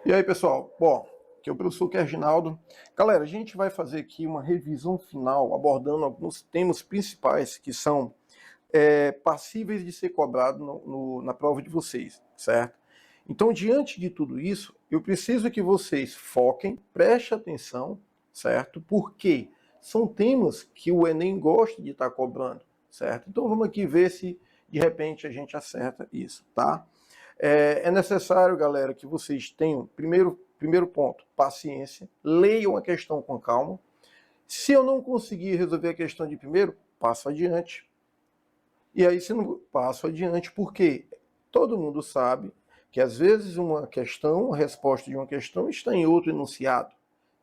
E aí, pessoal? Bom, aqui é o professor Reginaldo. Galera, a gente vai fazer aqui uma revisão final, abordando alguns temas principais que são passíveis de ser cobrados na prova de vocês, certo? Então, diante de tudo isso, eu preciso que vocês foquem, prestem atenção, certo? Porque são temas que o Enem gosta de estar cobrando, certo? Então, vamos aqui ver se de repente a gente acerta isso, tá? É necessário, galera, que vocês tenham, primeiro ponto, paciência, leiam a questão com calma. Se eu não conseguir resolver a questão de primeiro, passo adiante. E aí, se não passo adiante, porque todo mundo sabe que às vezes uma questão, a resposta de uma questão está em outro enunciado.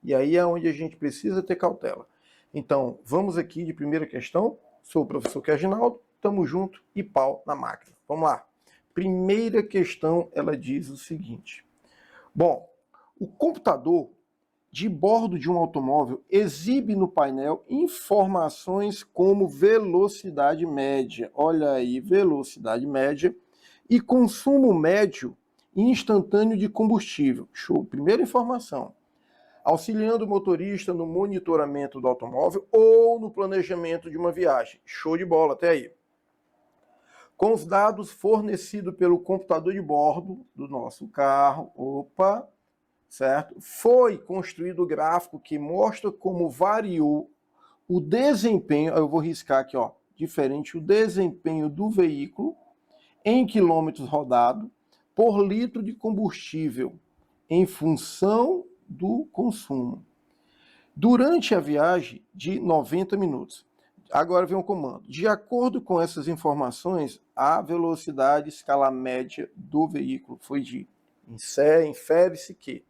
E aí é onde a gente precisa ter cautela. Então, vamos aqui de primeira questão. Sou o professor Reginaldo, tamo junto e pau na máquina. Vamos lá. Primeira questão, ela diz o seguinte. Bom, o computador de bordo de um automóvel exibe no painel informações como velocidade média, olha aí, velocidade média, e consumo médio e instantâneo de combustível. Show, primeira informação. Auxiliando o motorista no monitoramento do automóvel ou no planejamento de uma viagem. Show de bola, até aí. Com os dados fornecidos pelo computador de bordo do nosso carro, certo? Foi construído o gráfico que mostra como variou o desempenho, eu vou riscar aqui, ó, diferente, o desempenho do veículo em quilômetros rodados por litro de combustível em função do consumo durante a viagem de 90 minutos. Agora vem o comando. De acordo com essas informações, a velocidade escala média do veículo foi de infere-se que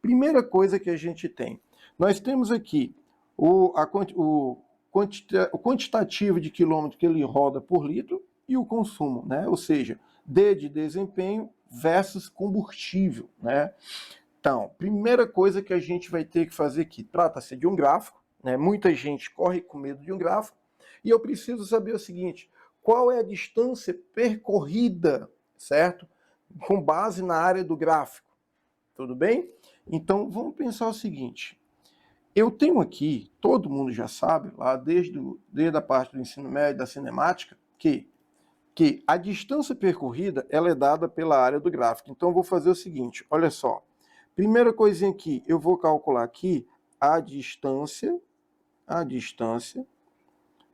primeira coisa que a gente tem, nós temos aqui o quantitativo de quilômetro que ele roda por litro e o consumo, né? Ou seja, D de desempenho versus combustível, né? Então, primeira coisa que a gente vai ter que fazer aqui, trata-se de um gráfico, né? Muita gente corre com medo de um gráfico, e eu preciso saber o seguinte, qual é a distância percorrida, certo? Com base na área do gráfico, tudo bem? Então, vamos pensar o seguinte, eu tenho aqui, todo mundo já sabe, lá desde a parte do ensino médio, da cinemática, que a distância percorrida ela é dada pela área do gráfico. Então, eu vou fazer o seguinte, olha só, primeira coisinha aqui, eu vou calcular aqui a distância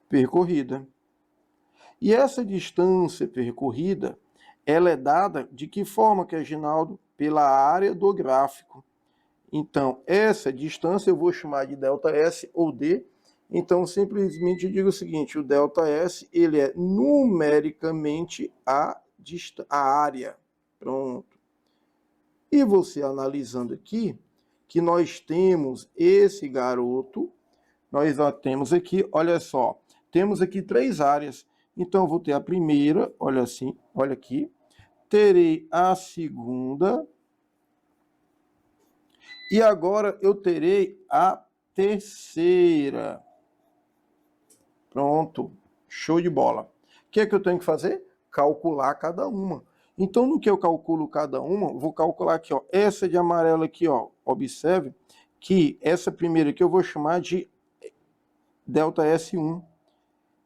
percorrida. E essa distância percorrida, ela é dada de que forma, que é, Reginaldo? Pela área do gráfico. Então, essa distância eu vou chamar de ΔS ou D. Então, simplesmente eu digo o seguinte, o ΔS, ele é numericamente a área. Pronto. E você analisando aqui, que nós temos esse garoto, nós já temos aqui, olha só, temos aqui três áreas. Então, eu vou ter a primeira, olha assim, olha aqui, terei a segunda, e agora eu terei a terceira. Pronto, show de bola. O que é que eu tenho que fazer? Calcular cada uma. Então, no que eu calculo cada uma, vou calcular aqui, ó, essa de amarelo aqui, ó, observe que essa primeira aqui eu vou chamar de ΔS1.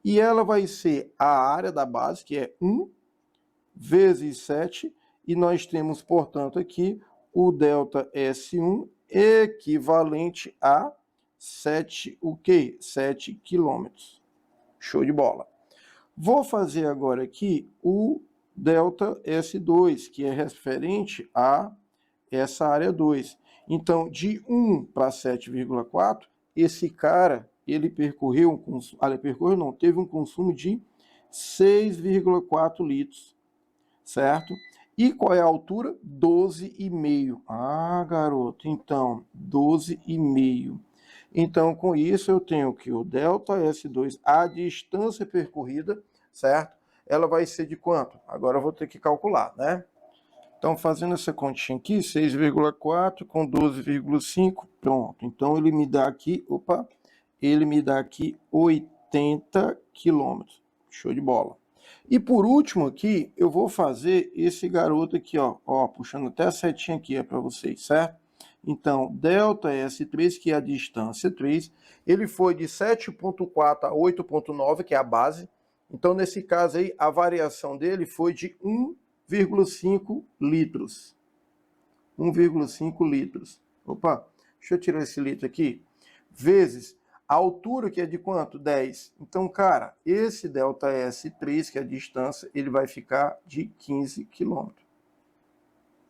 E ela vai ser a área da base, que é 1 vezes 7, e nós temos, portanto, aqui o ΔS1 equivalente a 7, o quê? 7 quilômetros. Show de bola. Vou fazer agora aqui o ΔS2, que é referente a essa área 2. Então, de 1 para 7,4, esse cara, ele percorreu, teve um consumo de 6,4 litros, certo? E qual é a altura? 12,5. Ah, garoto, então, 12,5. Então, com isso, eu tenho que o ΔS2, a distância percorrida, certo? Ela vai ser de quanto? Agora eu vou ter que calcular, né? Então, fazendo essa continha aqui, 6,4 com 12,5, pronto. Então, ele me dá aqui, ele me dá aqui 80 quilômetros. Show de bola. E por último aqui, eu vou fazer esse garoto aqui, ó, puxando até a setinha aqui para vocês, certo? Então, delta S3, que é a distância 3, ele foi de 7,4 a 8,9, que é a base. Então, nesse caso aí, a variação dele foi de 1,5 litros. 1,5 litros. Opa, deixa eu tirar esse litro aqui. Vezes a altura, que é de quanto? 10. Então, cara, esse delta S3, que é a distância, ele vai ficar de 15 km.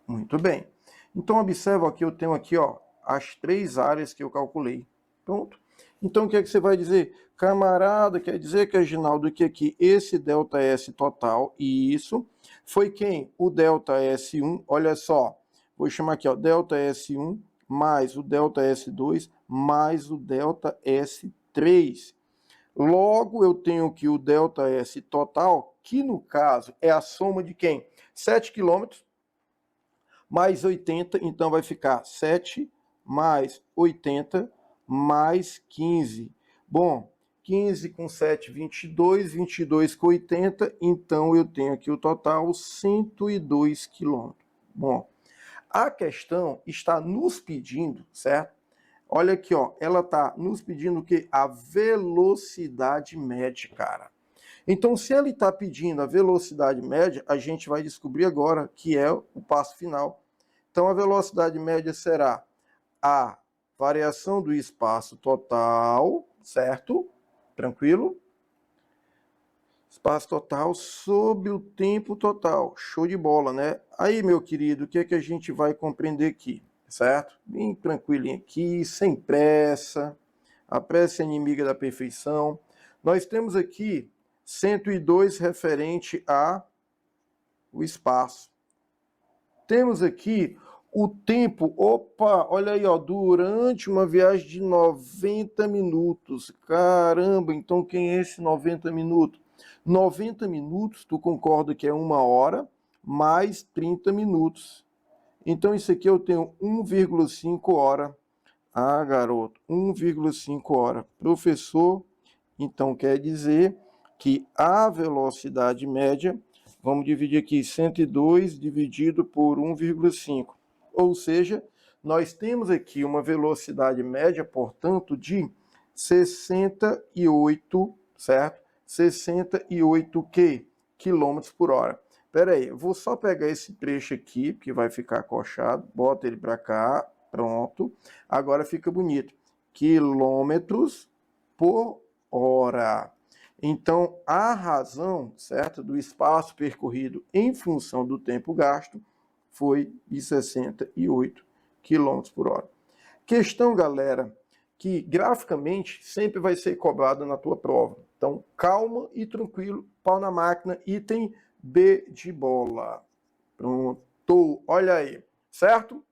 Muito bem. Então, observa que eu tenho aqui, ó, as 3 áreas que eu calculei. Pronto. Então, o que é que você vai dizer? Camarada, quer dizer que, Reginaldo, que aqui esse delta S total, e isso, foi quem? O delta S1, olha só, vou chamar aqui, ó, delta S1 mais o delta S2 mais o delta S3. Logo, eu tenho aqui o delta S total, que no caso é a soma de quem? 7 km mais 80, então vai ficar 7 mais 80 mais 15. Bom, 15 com 7, 22, 22 com 80, então eu tenho aqui o total 102 quilômetros. Bom, a questão está nos pedindo, certo? Olha aqui, ó, ela está nos pedindo o quê? A velocidade média, cara. Então, se ele está pedindo a velocidade média, a gente vai descobrir agora, que é o passo final. Então, a velocidade média será a variação do espaço total, certo? Tranquilo? Espaço total sobre o tempo total. Show de bola, né? Aí, meu querido, o que é que a gente vai compreender aqui? Certo? Bem tranquilinho aqui, sem pressa. A pressa é inimiga da perfeição. Nós temos aqui 102 referente a o espaço. Temos aqui o tempo, opa, olha aí, ó, durante uma viagem de 90 minutos. Caramba, então quem é esse 90 minutos? 90 minutos, tu concorda que é 1 hora mais 30 minutos. Então isso aqui eu tenho 1,5 hora. Ah, garoto, 1,5 hora. Professor, então quer dizer que a velocidade média, vamos dividir aqui 102 dividido por 1,5. Ou seja, nós temos aqui uma velocidade média, portanto, de 68, certo? 68 quilômetros por hora. Espera aí, eu vou só pegar esse trecho aqui, que vai ficar coxado, bota ele para cá, pronto. Agora fica bonito. Quilômetros por hora. Então, a razão, certo, do espaço percorrido em função do tempo gasto foi de 68 km por hora. Questão, galera, que graficamente sempre vai ser cobrada na tua prova. Então, calma e tranquilo, pau na máquina, item B de bola. Pronto, olha aí, certo?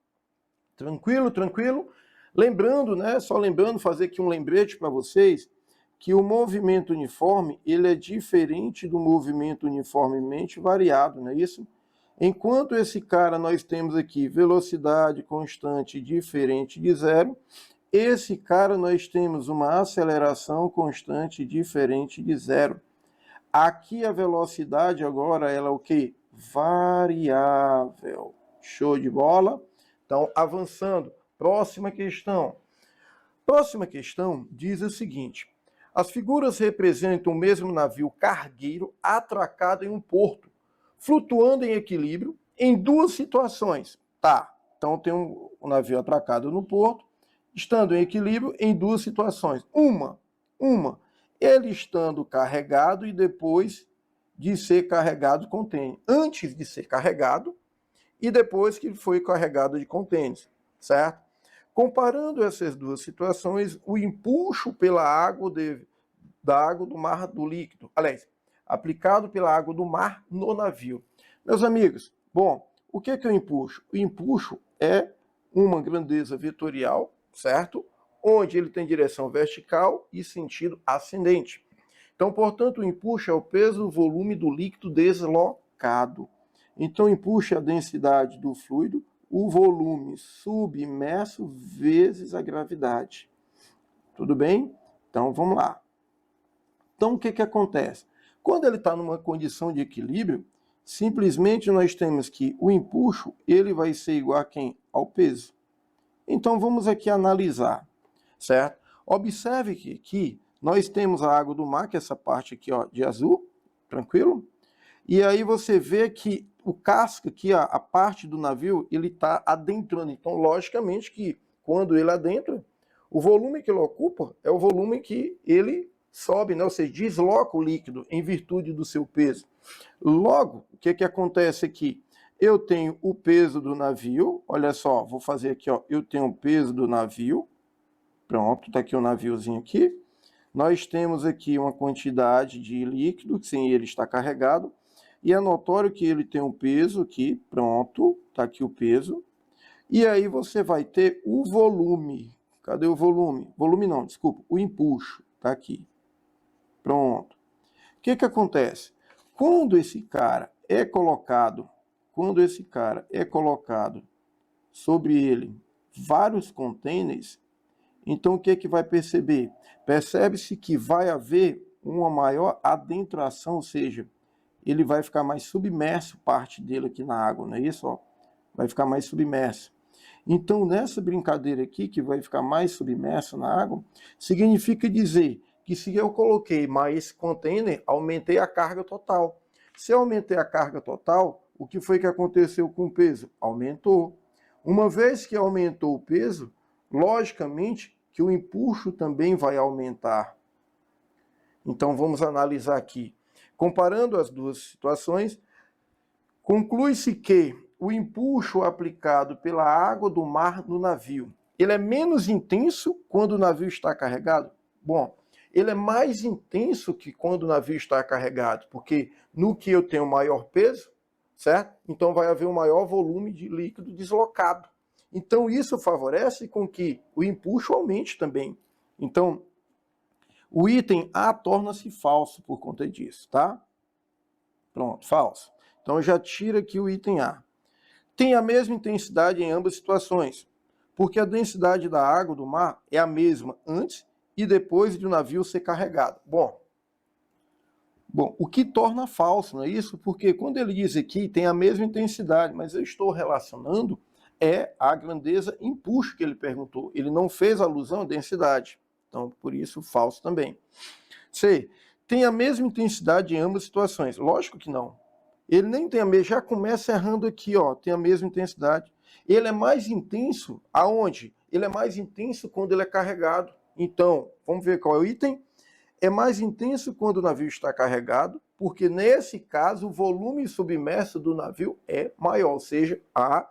Tranquilo, tranquilo? Lembrando, né, só lembrando, fazer aqui um lembrete para vocês, que o movimento uniforme, ele é diferente do movimento uniformemente variado, não é isso? Enquanto esse cara nós temos aqui velocidade constante diferente de zero, esse cara nós temos uma aceleração constante diferente de zero. Aqui a velocidade agora ela é o quê? Variável. Show de bola? Então, avançando. Próxima questão. Próxima questão diz o seguinte: as figuras representam o mesmo navio cargueiro atracado em um porto, flutuando em equilíbrio em duas situações. Tá, então tem um navio atracado no porto, estando em equilíbrio em duas situações. Uma, ele estando carregado e depois de ser carregado contêiner. Antes de ser carregado e depois que foi carregado de contêineres, certo? Comparando essas duas situações, o empuxo pela água da água do mar do líquido, aliás, aplicado pela água do mar no navio. Meus amigos, bom, o que é o empuxo? O empuxo é uma grandeza vetorial, certo? Onde ele tem direção vertical e sentido ascendente. Então, portanto, o empuxo é o peso do volume do líquido deslocado. Então, empuxo é a densidade do fluido, o volume submerso vezes a gravidade. Tudo bem? Então, vamos lá. Então, o que acontece? Quando ele está numa condição de equilíbrio, simplesmente nós temos que o empuxo ele vai ser igual a quem? Ao peso. Então vamos aqui analisar, certo? Observe que aqui nós temos a água do mar, que é essa parte aqui ó, de azul, tranquilo? E aí você vê que o casco aqui, a parte do navio, ele está adentrando. Então, logicamente que quando ele adentra, o volume que ele ocupa é o volume que ele sobe, né? Ou seja, desloca o líquido em virtude do seu peso. Logo, o que acontece aqui? Eu tenho o peso do navio, olha só, vou fazer aqui, ó, eu tenho o peso do navio, pronto, tá aqui o naviozinho aqui. Nós temos aqui uma quantidade de líquido, que sem ele está carregado, e é notório que ele tem um peso aqui, pronto, tá aqui o peso. E aí você vai ter o volume. Cadê o volume? Volume não, desculpa, o empuxo, tá aqui. Pronto. O que acontece? Quando esse cara é colocado sobre ele vários containers, então o que vai perceber? Percebe-se que vai haver uma maior adentração, ou seja, ele vai ficar mais submerso, parte dele aqui na água, não é isso? Ó? Vai ficar mais submerso. Então, nessa brincadeira aqui, que vai ficar mais submerso na água, significa dizer que se eu coloquei mais container, aumentei a carga total. Se eu aumentei a carga total, o que foi que aconteceu com o peso? Aumentou. Uma vez que aumentou o peso, logicamente que o empuxo também vai aumentar. Então, vamos analisar aqui. Comparando as duas situações, conclui-se que o empuxo aplicado pela água do mar no navio, ele é menos intenso quando o navio está carregado? Bom, ele é mais intenso que quando o navio está carregado, porque no que eu tenho maior peso, certo? Então vai haver um maior volume de líquido deslocado. Então isso favorece com que o empuxo aumente também. Então, o item A torna-se falso por conta disso, tá? Pronto, falso. Então já tira aqui o item A. Tem a mesma intensidade em ambas situações, porque a densidade da água do mar é a mesma antes e depois de o navio ser carregado. Bom, o que torna falso, não é isso? Porque quando ele diz aqui tem a mesma intensidade, mas eu estou relacionando a grandeza empuxo que ele perguntou. Ele não fez alusão à densidade. Então, por isso, falso também. C. Tem a mesma intensidade em ambas situações? Lógico que não. Ele nem tem a mesma, já começa errando aqui, ó, tem a mesma intensidade. Ele é mais intenso aonde? Ele é mais intenso quando ele é carregado. Então, vamos ver qual é o item. É mais intenso quando o navio está carregado, porque nesse caso o volume submerso do navio é maior, ou seja, há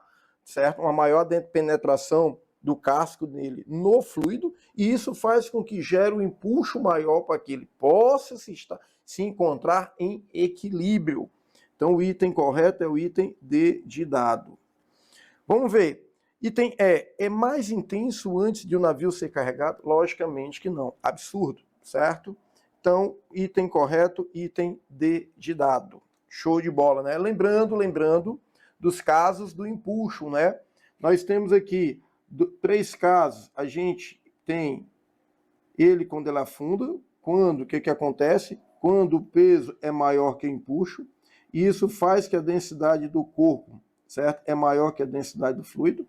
uma maior penetração do casco nele no fluido, e isso faz com que gere um empuxo maior para que ele possa se encontrar em equilíbrio. Então o item correto é o item D de dado. Vamos ver. Item E. É mais intenso antes de o navio ser carregado? Logicamente que não. Absurdo, certo? Então, item correto, item D de dado. Show de bola, né? Lembrando dos casos do empuxo, né? Nós temos aqui 3 casos. A gente tem ele quando ele afunda. Quando, o que acontece? Quando o peso é maior que o empuxo. E isso faz que a densidade do corpo, certo? É maior que a densidade do fluido.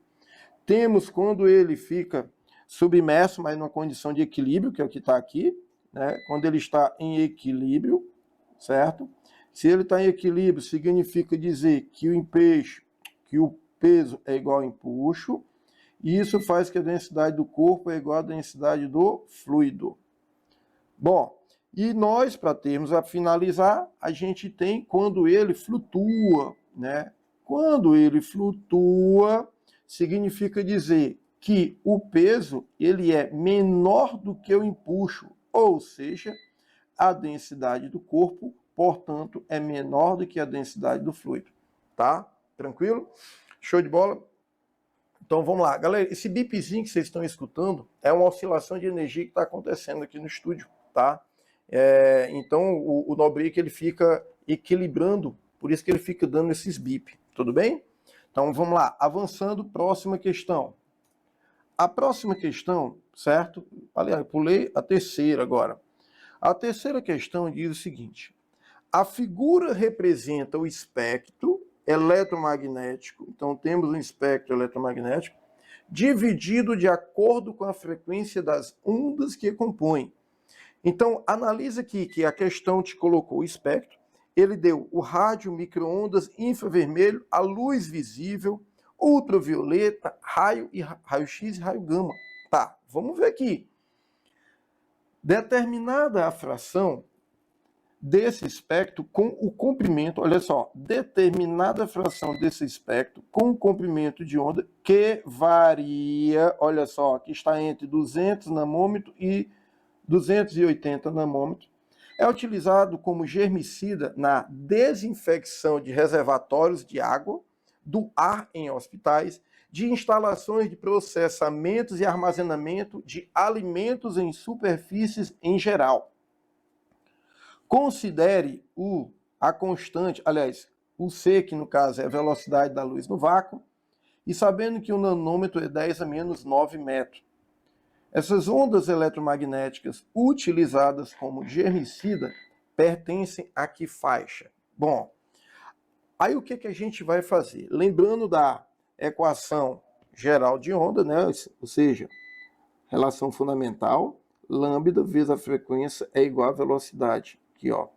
Temos quando ele fica submerso, mas numa condição de equilíbrio, que é o que está aqui, né? Quando ele está em equilíbrio, certo? Se ele está em equilíbrio, significa dizer que o peso é igual ao empuxo, e isso faz que a densidade do corpo é igual à densidade do fluido. Bom, e nós, para termos a finalizar, a gente tem quando ele flutua, né? Quando ele flutua, significa dizer que o peso ele é menor do que o empuxo, ou seja, a densidade do corpo, portanto, é menor do que a densidade do fluido. Tá? Tranquilo? Show de bola? Então vamos lá. Galera, esse bipzinho que vocês estão escutando é uma oscilação de energia que está acontecendo aqui no estúdio, tá? Então o Nobrick ele fica equilibrando, por isso que ele fica dando esses bip, tudo bem? Então vamos lá, avançando, próxima questão. A próxima questão, certo? Aliás, pulei a terceira agora. A terceira questão diz o seguinte: A figura representa o espectro eletromagnético. Então, temos um espectro eletromagnético dividido de acordo com a frequência das ondas que compõem. Então, analisa aqui que a questão te colocou o espectro, ele deu o rádio, micro-ondas, infravermelho, a luz visível, ultravioleta, raio-x e raio gama. Tá, vamos ver aqui. Determinada a fração desse espectro com o comprimento, olha só, determinada fração desse espectro com o comprimento de onda que varia, olha só, que está entre 200 nanômetros e 280 nanômetros, é utilizado como germicida na desinfecção de reservatórios de água, do ar em hospitais, de instalações de processamentos e armazenamento de alimentos em superfícies em geral. Considere a constante, aliás, o C, que no caso é a velocidade da luz no vácuo, e sabendo que o nanômetro é 10 a menos 9 metros. Essas ondas eletromagnéticas utilizadas como germicida pertencem a que faixa? Bom, aí o que a gente vai fazer? Lembrando da equação geral de onda, né? Ou seja, relação fundamental, lambda vezes a frequência é igual à velocidade. Aqui, ó. O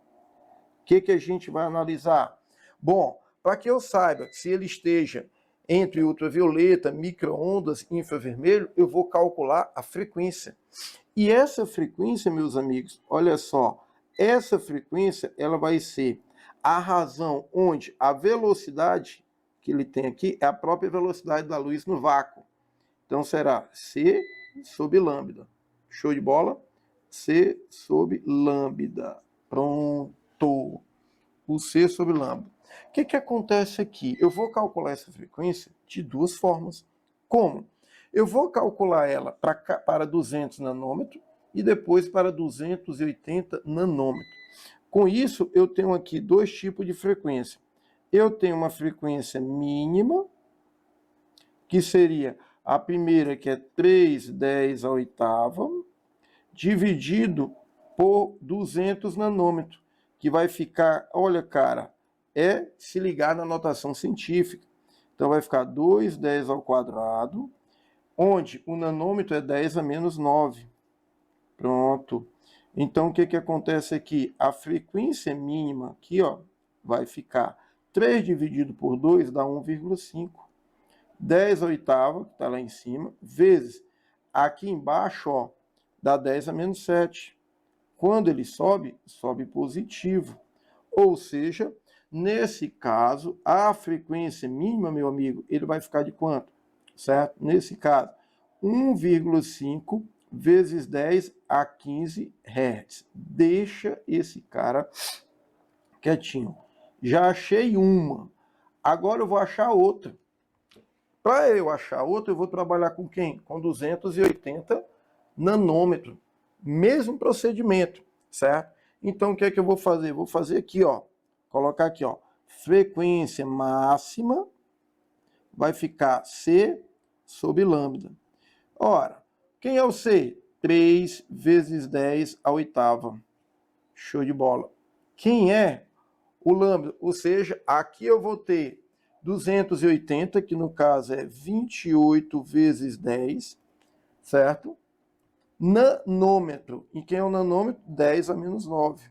que a gente vai analisar? Bom, para que eu saiba se ele esteja entre ultravioleta, micro-ondas e infravermelho, eu vou calcular a frequência. E essa frequência, meus amigos, olha só, essa frequência ela vai ser a razão onde a velocidade que ele tem aqui é a própria velocidade da luz no vácuo. Então será C sobre lambda. Show de bola? C sobre lambda. Pronto. O C sobre lambda. O que acontece aqui? Eu vou calcular essa frequência de duas formas. Como? Eu vou calcular ela para 200 nanômetros e depois para 280 nanômetros. Com isso, eu tenho aqui dois tipos de frequência. Eu tenho uma frequência mínima, que seria a primeira, que é 3/10 a oitava, dividido por 200 nanômetros, que vai ficar, olha, cara, é se ligar na notação científica. Então vai ficar 2/10 ao quadrado, onde o nanômetro é 10 a menos 9. Pronto. Então o que acontece aqui? A frequência mínima aqui, ó, vai ficar 3 dividido por 2 dá 1,5. 10 a oitava, que está lá em cima, vezes aqui embaixo, ó, dá 10 a menos 7. Quando ele sobe, sobe positivo. Ou seja, nesse caso, a frequência mínima, meu amigo, ele vai ficar de quanto? Certo? Nesse caso, 1,5 vezes 10 a 15 Hz. Deixa esse cara quietinho. Já achei uma. Agora eu vou achar outra. Para eu achar outra, eu vou trabalhar com quem? Com 280 nanômetros. Mesmo procedimento, certo? Então, o que é que eu vou fazer? Vou fazer aqui, ó. Colocar aqui, ó. Frequência máxima vai ficar C sobre lambda. Ora, quem é o C? 3 vezes 10 a oitava. Show de bola. Quem é o lambda? Ou seja, aqui eu vou ter 280, que no caso é 28 vezes 10, certo? Nanômetro. E quem é o nanômetro? 10 a menos 9.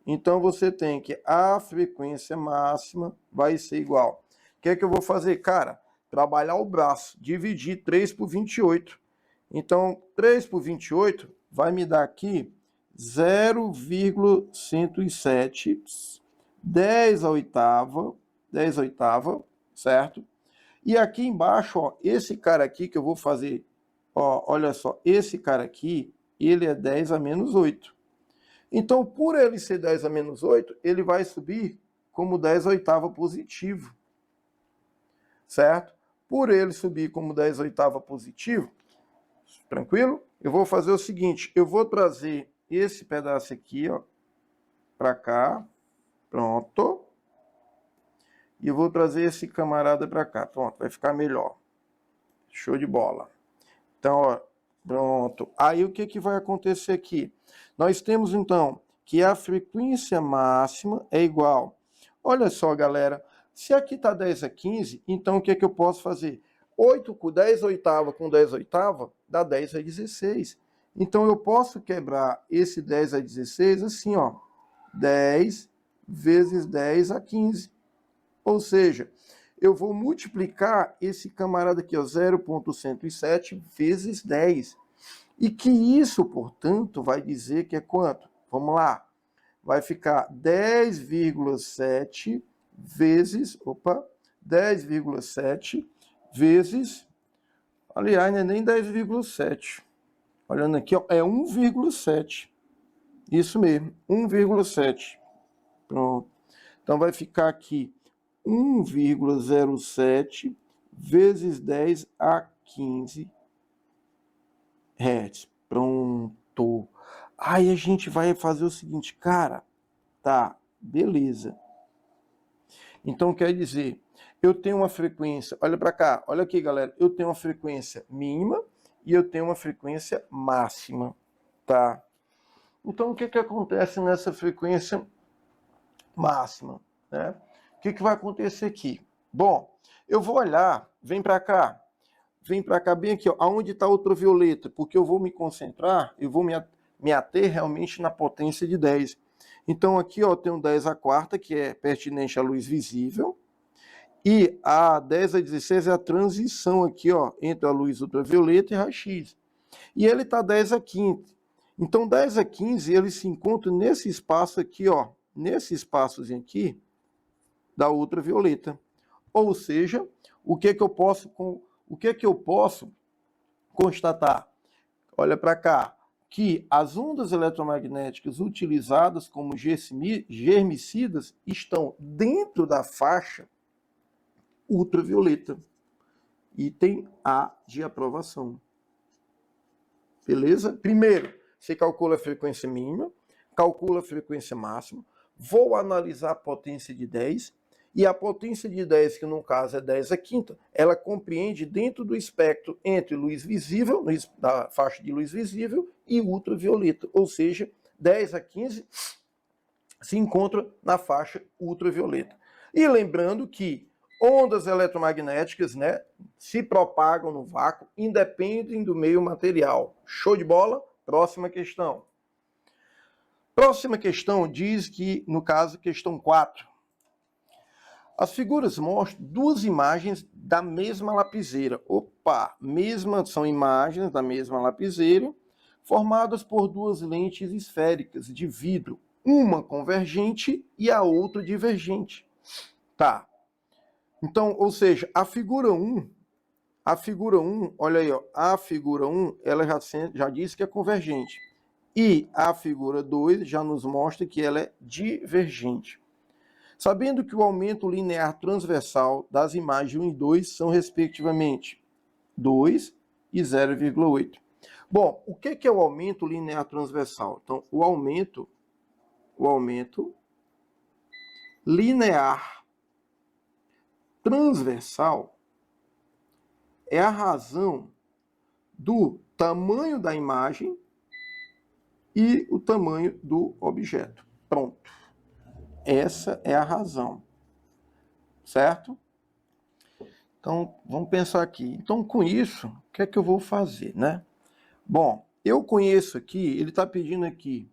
Então você tem que a frequência máxima vai ser igual. O que é que eu vou fazer? Cara, trabalhar o braço, dividir 3 por 28. Então, 3 por 28 vai me dar aqui 0,107, 10 a oitava, certo? E aqui embaixo, ó, esse cara aqui que eu vou fazer, ó, olha só, esse cara aqui, ele é 10 a menos 8. Então, por ele ser 10 a menos 8, ele vai subir como 10 a oitava positivo, certo? Por ele subir como 10 a oitava positivo, tranquilo? Eu vou fazer o seguinte, eu vou trazer esse pedaço aqui, ó, para cá, pronto. E eu vou trazer esse camarada para cá, pronto, vai ficar melhor. Show de bola. Então, ó, pronto. Aí o que vai acontecer aqui? Nós temos, então, que a frequência máxima é igual. Olha só, galera, se aqui está 10 a 15, então o que é que eu posso fazer? 8 com 10 oitava com 10 oitava dá 10 a 16. Então eu posso quebrar esse 10 a 16 assim, ó, 10 vezes 10 a 15. Ou seja, eu vou multiplicar esse camarada aqui, ó, 0,107 vezes 10. E que isso, portanto, vai dizer que é quanto? Vamos lá. Vai ficar 10,7 vezes, 10,7 vezes, aliás, não é nem 10,7. Olhando aqui, ó, é 1,7. Isso mesmo, 1,7. Pronto. Então vai ficar aqui 1,07 vezes 10 a 15 Hz. Pronto. Aí a gente vai fazer o seguinte, cara, tá, beleza. Então quer dizer, eu tenho uma frequência, olha para cá, olha aqui, galera, eu tenho uma frequência mínima e eu tenho uma frequência máxima, tá? Então o que acontece nessa frequência máxima, né? O que vai acontecer aqui? Bom, eu vou olhar, vem para cá bem aqui, ó, aonde está a ultravioleta, porque eu vou me concentrar, eu vou me ater realmente na potência de 10. Então aqui, ó, tem um 10 a quarta, que é pertinente à luz visível, e a 10 a 16 é a transição aqui, ó, entre a luz ultravioleta e raio-x. E ele está 10 a quinta. Então 10 a 15, ele se encontra nesse espaço aqui, ó, nesse espaçozinho aqui da ultravioleta. Ou seja, o que eu posso constatar? Olha para cá, que as ondas eletromagnéticas utilizadas como germicidas estão dentro da faixa ultravioleta. Item A de aprovação. Beleza? Primeiro, você calcula a frequência mínima, calcula a frequência máxima, vou analisar a potência de 10, e a potência de 10, que no caso é 10 a quinta, ela compreende dentro do espectro entre luz visível, da faixa de luz visível, e ultravioleta. Ou seja, 10 a 15 se encontra na faixa ultravioleta. E lembrando que ondas eletromagnéticas, né, se propagam no vácuo, independem do meio material. Show de bola? Próxima questão. Próxima questão diz que, no caso, questão 4. As figuras mostram duas imagens da mesma lapiseira. São imagens da mesma lapiseira, formadas por duas lentes esféricas de vidro, uma convergente e a outra divergente. Tá. Então, ou seja, a figura 1, olha aí, ó, a figura 1, ela já diz que é convergente. E a figura 2 já nos mostra que ela é divergente. Sabendo que o aumento linear transversal das imagens 1 e 2 são, respectivamente, 2 e 0,8. Bom, o que é o aumento linear transversal? Então, o aumento linear transversal é a razão do tamanho da imagem e o tamanho do objeto. Pronto. Essa é a razão. Certo? Então, vamos pensar aqui. Então, com isso, o que é que eu vou fazer, né? Bom, eu conheço aqui, ele está pedindo aqui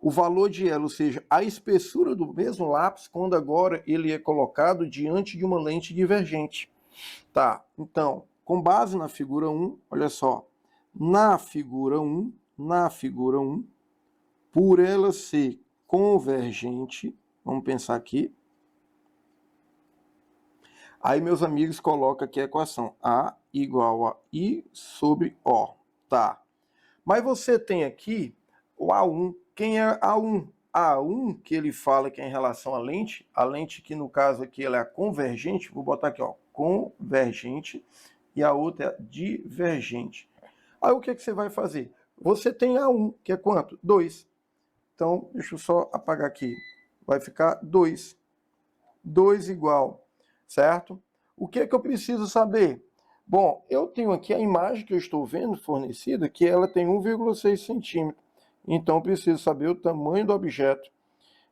o valor de L, ou seja, a espessura do mesmo lápis quando agora ele é colocado diante de uma lente divergente. Tá, então, com base na figura 1, olha só, na figura 1, por ela ser convergente, vamos pensar aqui, aí, meus amigos, coloca aqui a equação A igual a I sobre O. Tá. Mas você tem aqui o A1. Quem é A1? A1, que ele fala que é em relação à lente, a lente que no caso aqui ela é convergente, vou botar aqui, ó, convergente, e a outra é divergente. Aí o que você vai fazer? Você tem A1, que é quanto? 2. Então, deixa eu só apagar aqui. Vai ficar 2. 2 igual, certo? O que é que eu preciso saber? Bom, eu tenho aqui a imagem que eu estou vendo fornecida, que ela tem 1,6 centímetros. Então, eu preciso saber o tamanho do objeto.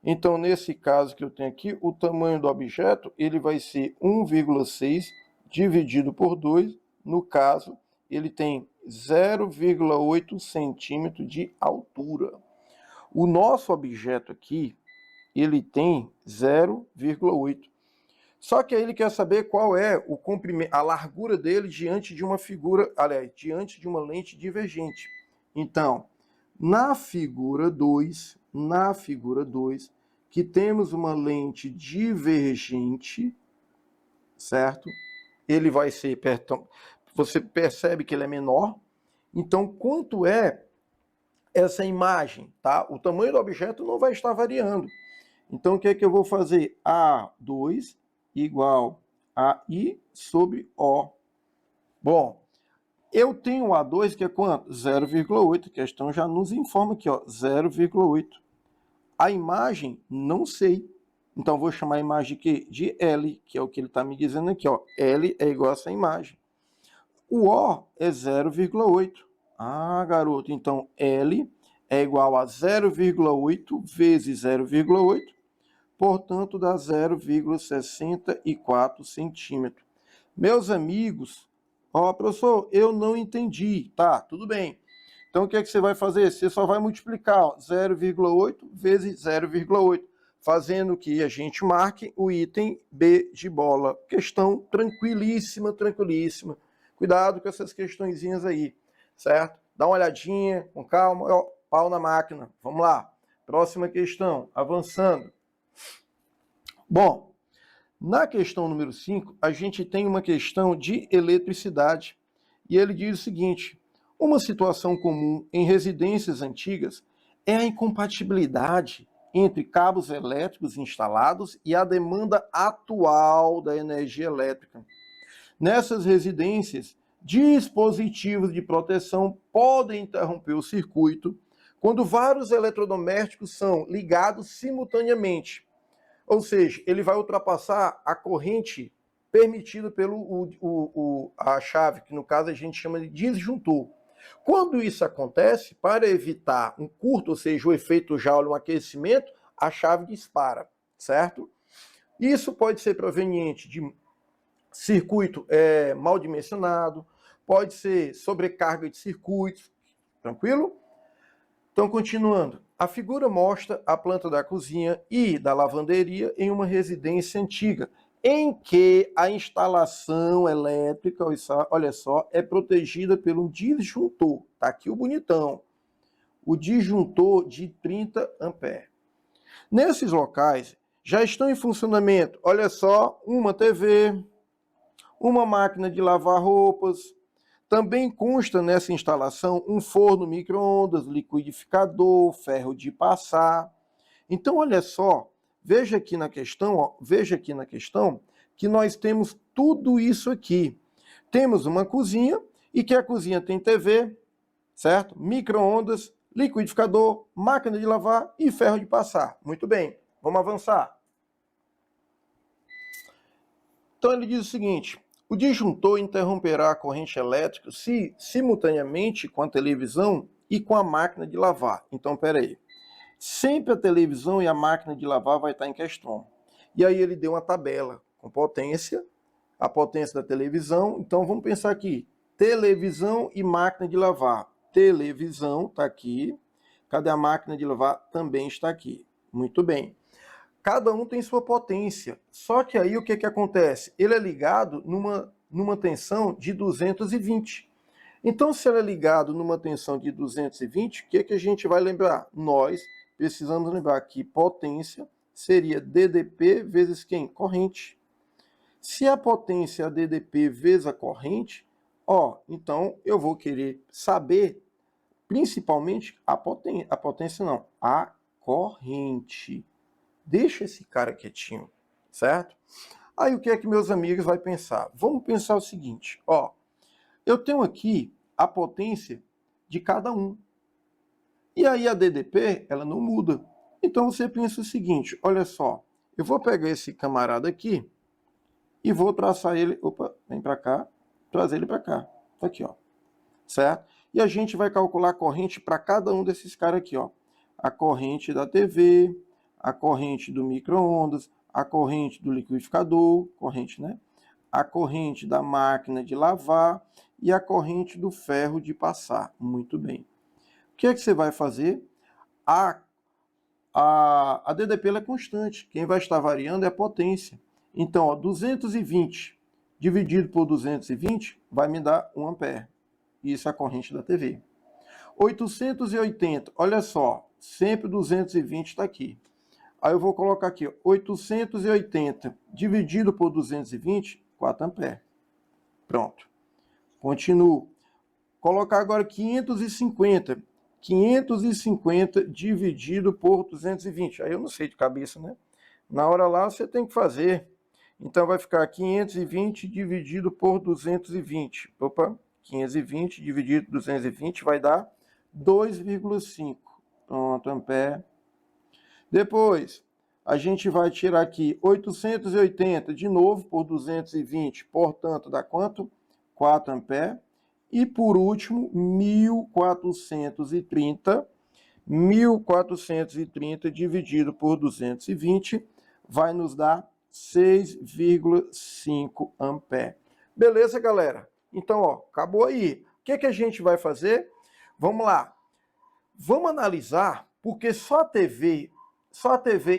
Então, nesse caso que eu tenho aqui, o tamanho do objeto ele vai ser 1,6 dividido por 2. No caso, ele tem 0,8 centímetros de altura. O nosso objeto aqui, ele tem 0,8. Só que aí ele quer saber qual é o comprimento, a largura dele diante de uma figura, aliás, diante de uma lente divergente. Então, na figura 2, que temos uma lente divergente, certo? Ele vai ser, você percebe que ele é menor. Então, quanto é essa imagem, tá? O tamanho do objeto não vai estar variando. Então, o que é que eu vou fazer? A2 igual a I sobre O. Bom, eu tenho A2 que é quanto? 0,8. A questão já nos informa aqui, ó, 0,8. A imagem, não sei. Então, vou chamar a imagem de quê? De L, que é o que ele está me dizendo aqui, ó. L é igual a essa imagem. O O é 0,8. Ah, garoto, então L é igual a 0,8 vezes 0,8, portanto dá 0,64 centímetros. Meus amigos, ó, professor, eu não entendi. Tá, tudo bem. Então o que é que você vai fazer? Você só vai multiplicar 0,8 vezes 0,8, fazendo que a gente marque o item B de bola. Questão tranquilíssima, tranquilíssima. Cuidado com essas questõezinhas aí, certo? Dá uma olhadinha, com calma, ó, pau na máquina. Vamos lá. Próxima questão, avançando. Bom, na questão número 5, a gente tem uma questão de eletricidade. E ele diz o seguinte: uma situação comum em residências antigas é a incompatibilidade entre cabos elétricos instalados e a demanda atual da energia elétrica. Nessas residências, dispositivos de proteção podem interromper o circuito quando vários eletrodomésticos são ligados simultaneamente. Ou seja, ele vai ultrapassar a corrente permitida pelo a chave, que no caso a gente chama de disjuntor. Quando isso acontece, para evitar um curto, ou seja, o efeito Joule, um aquecimento, a chave dispara, certo? Isso pode ser proveniente de circuito mal dimensionado, pode ser sobrecarga de circuitos, tranquilo? Então, continuando, a figura mostra a planta da cozinha e da lavanderia em uma residência antiga, em que a instalação elétrica, olha só, é protegida pelo disjuntor. Tá aqui o bonitão, o disjuntor de 30 amperes. Nesses locais já estão em funcionamento, olha só, uma TV, uma máquina de lavar roupas. Também consta nessa instalação um forno micro-ondas, liquidificador, ferro de passar. Então, olha só, veja aqui na questão, ó, que nós temos tudo isso aqui. Temos uma cozinha e que a cozinha tem TV, certo? Micro-ondas, liquidificador, máquina de lavar e ferro de passar. Muito bem, vamos avançar. Então ele diz o seguinte: o disjuntor interromperá a corrente elétrica simultaneamente com a televisão e com a máquina de lavar. Então, peraí. Sempre a televisão e a máquina de lavar vai estar em questão. E aí ele deu uma tabela com potência, a potência da televisão. Então vamos pensar aqui, televisão e máquina de lavar. Televisão está aqui. Cadê a máquina de lavar? Também está aqui. Muito bem. Cada um tem sua potência. Só que aí o que acontece? Ele é ligado numa tensão de 220. Então, se ele é ligado numa tensão de 220, o que a gente vai lembrar? Nós precisamos lembrar que potência seria DDP vezes quem? Corrente. Se a potência é a DDP vezes a corrente, ó, então eu vou querer saber principalmente a potência não, a corrente. Deixa esse cara quietinho, certo? Aí o que é que meus amigos vão pensar? Vamos pensar o seguinte, ó. Eu tenho aqui a potência de cada um. E aí a DDP, ela não muda. Então você pensa o seguinte, olha só. Eu vou pegar esse camarada aqui e vou traçar ele... Opa, vem para cá. Trazer ele para cá. Tá aqui, ó. Certo? E a gente vai calcular a corrente para cada um desses caras aqui, ó. A corrente da TV, a corrente do micro-ondas, a corrente do liquidificador, corrente, né? A corrente da máquina de lavar e a corrente do ferro de passar. Muito bem. O que é que você vai fazer? A DDP ela é constante. Quem vai estar variando é a potência. Então, ó, 220 dividido por 220 vai me dar 1 ampere. Isso é a corrente da TV. 880, olha só, sempre 220 está aqui. Aí eu vou colocar aqui, ó, 880 dividido por 220, 4 ampere. Pronto. Continuo. Colocar agora 550. 550 dividido por 220. Aí eu não sei de cabeça, né? Na hora lá você tem que fazer. Então vai ficar 520 dividido por 220. Opa, 520 dividido por 220 vai dar 2,5. Pronto, ampere. Depois, a gente vai tirar aqui 880 de novo por 220. Portanto, dá quanto? 4 ampere. E por último, 1430. 1430 dividido por 220 vai nos dar 6,5 ampere. Beleza, galera? Então, ó, acabou aí. O que a gente vai fazer? Vamos lá. Vamos analisar, porque só a TV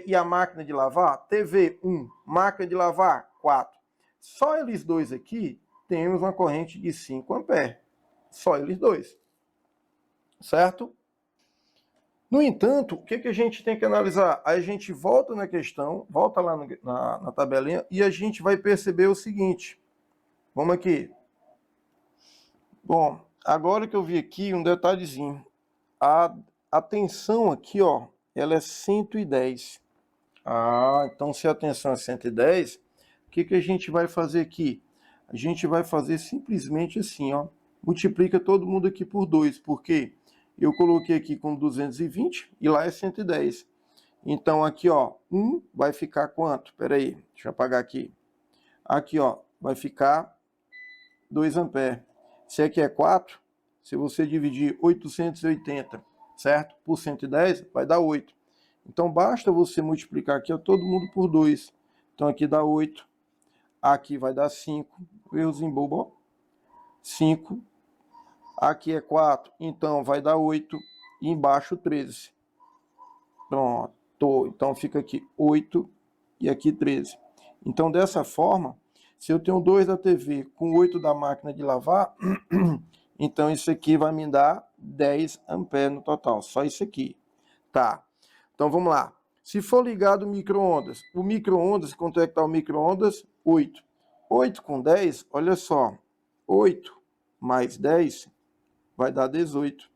e a máquina de lavar, TV 1, máquina de lavar 4. Só eles dois aqui temos uma corrente de 5 ampere. Só eles dois. Certo? No entanto, o que a gente tem que analisar? Aí a gente volta na questão, volta lá na tabelinha e a gente vai perceber o seguinte. Vamos aqui. Bom, agora que eu vi aqui um detalhezinho. A tensão aqui, ó, ela é 110. Ah, então se a tensão é 110, o que a gente vai fazer aqui? A gente vai fazer simplesmente assim, ó. Multiplica todo mundo aqui por 2, porque eu coloquei aqui com 220 e lá é 110. Então aqui, ó, 1 vai ficar quanto? Espera aí, deixa eu apagar aqui. Aqui, ó, vai ficar 2 ampere. Se aqui é 4, se você dividir 880, certo? Por 110, vai dar 8. Então basta você multiplicar aqui, ó, todo mundo por 2. Então aqui dá 8. Aqui vai dar 5. Errozinho bobo, ó. 5. Aqui é 4, então vai dar 8. E embaixo 13. Pronto. Então fica aqui 8 e aqui 13. Então dessa forma, se eu tenho 2 da TV com 8 da máquina de lavar, então isso aqui vai me dar 10 amperes no total. Só isso aqui. Tá. Então vamos lá. Se for ligado o micro-ondas, quanto é que está o micro-ondas? 8. 8 com 10, olha só. 8 mais 10 vai dar 18.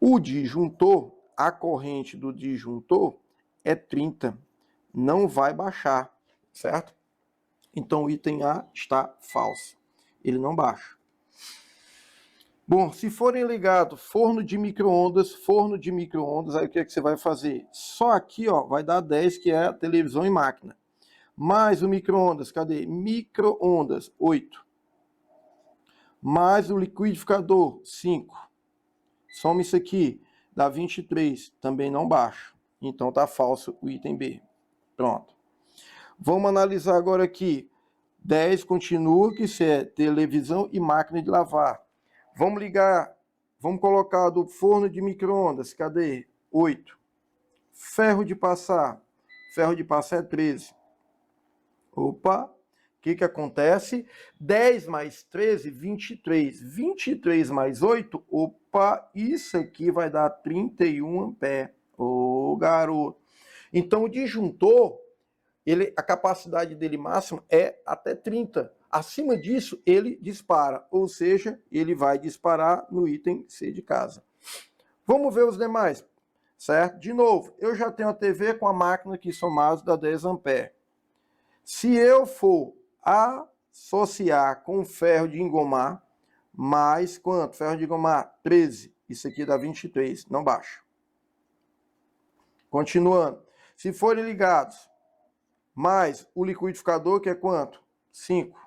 O disjuntor, a corrente do disjuntor é 30. Não vai baixar, certo? Então o item A está falso. Ele não baixa. Bom, se forem ligados forno de micro-ondas, aí o que você vai fazer? Só aqui, ó, vai dar 10, que é a televisão e máquina. Mais o micro-ondas, cadê? Micro-ondas, 8. Mais o liquidificador, 5. Soma isso aqui, dá 23, também não baixa. Então tá falso o item B. Pronto. Vamos analisar agora aqui. 10 continua, que isso é televisão e máquina de lavar. Vamos ligar, vamos colocar do forno de micro-ondas, cadê? 8. Ferro de passar é 13. Opa, o que acontece? 10 mais 13, 23. 23 mais 8, opa, isso aqui vai dar 31 ampere. Ô, garoto. Então o disjuntor, a capacidade dele máxima é até 30. Acima disso, ele dispara, ou seja, ele vai disparar no item C de casa. Vamos ver os demais, certo? De novo, eu já tenho a TV com a máquina aqui somados dá 10 ampere. Se eu for associar com ferro de engomar, mais quanto? Ferro de engomar, 13. Isso aqui dá 23, não baixa. Continuando. Se forem ligados, mais o liquidificador, que é quanto? 5.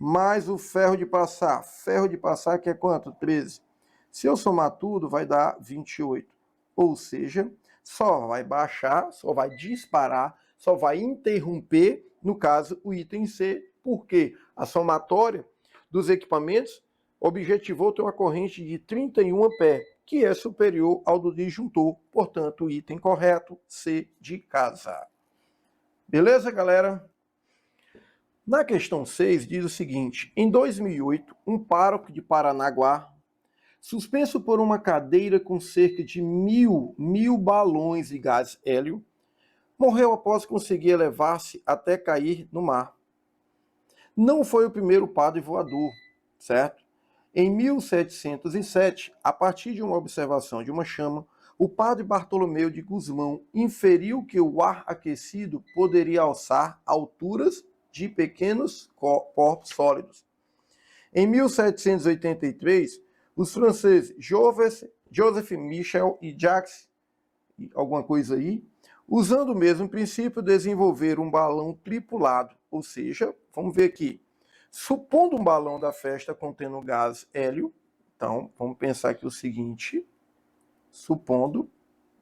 mais o ferro de passar. Ferro de passar que é quanto? 13. Se eu somar tudo, vai dar 28. Ou seja, só vai baixar, só vai disparar, só vai interromper, no caso, o item C, porque a somatória dos equipamentos objetivou ter uma corrente de 31 ampere, que é superior ao do disjuntor, portanto, o item correto, C de casa. Beleza, galera? Na questão 6, diz o seguinte: em 2008, um pároco de Paranaguá, suspenso por uma cadeira com cerca de mil balões de gás hélio, morreu após conseguir elevar-se até cair no mar. Não foi o primeiro padre voador, certo? Em 1707, a partir de uma observação de uma chama, o padre Bartolomeu de Gusmão inferiu que o ar aquecido poderia alçar alturas de pequenos corpos sólidos. Em 1783, os franceses Joseph Michel e Jacques, alguma coisa aí, usando o mesmo princípio, desenvolveram um balão tripulado. Ou seja, vamos ver aqui, supondo um balão da festa contendo gás hélio, então vamos pensar aqui o seguinte, supondo,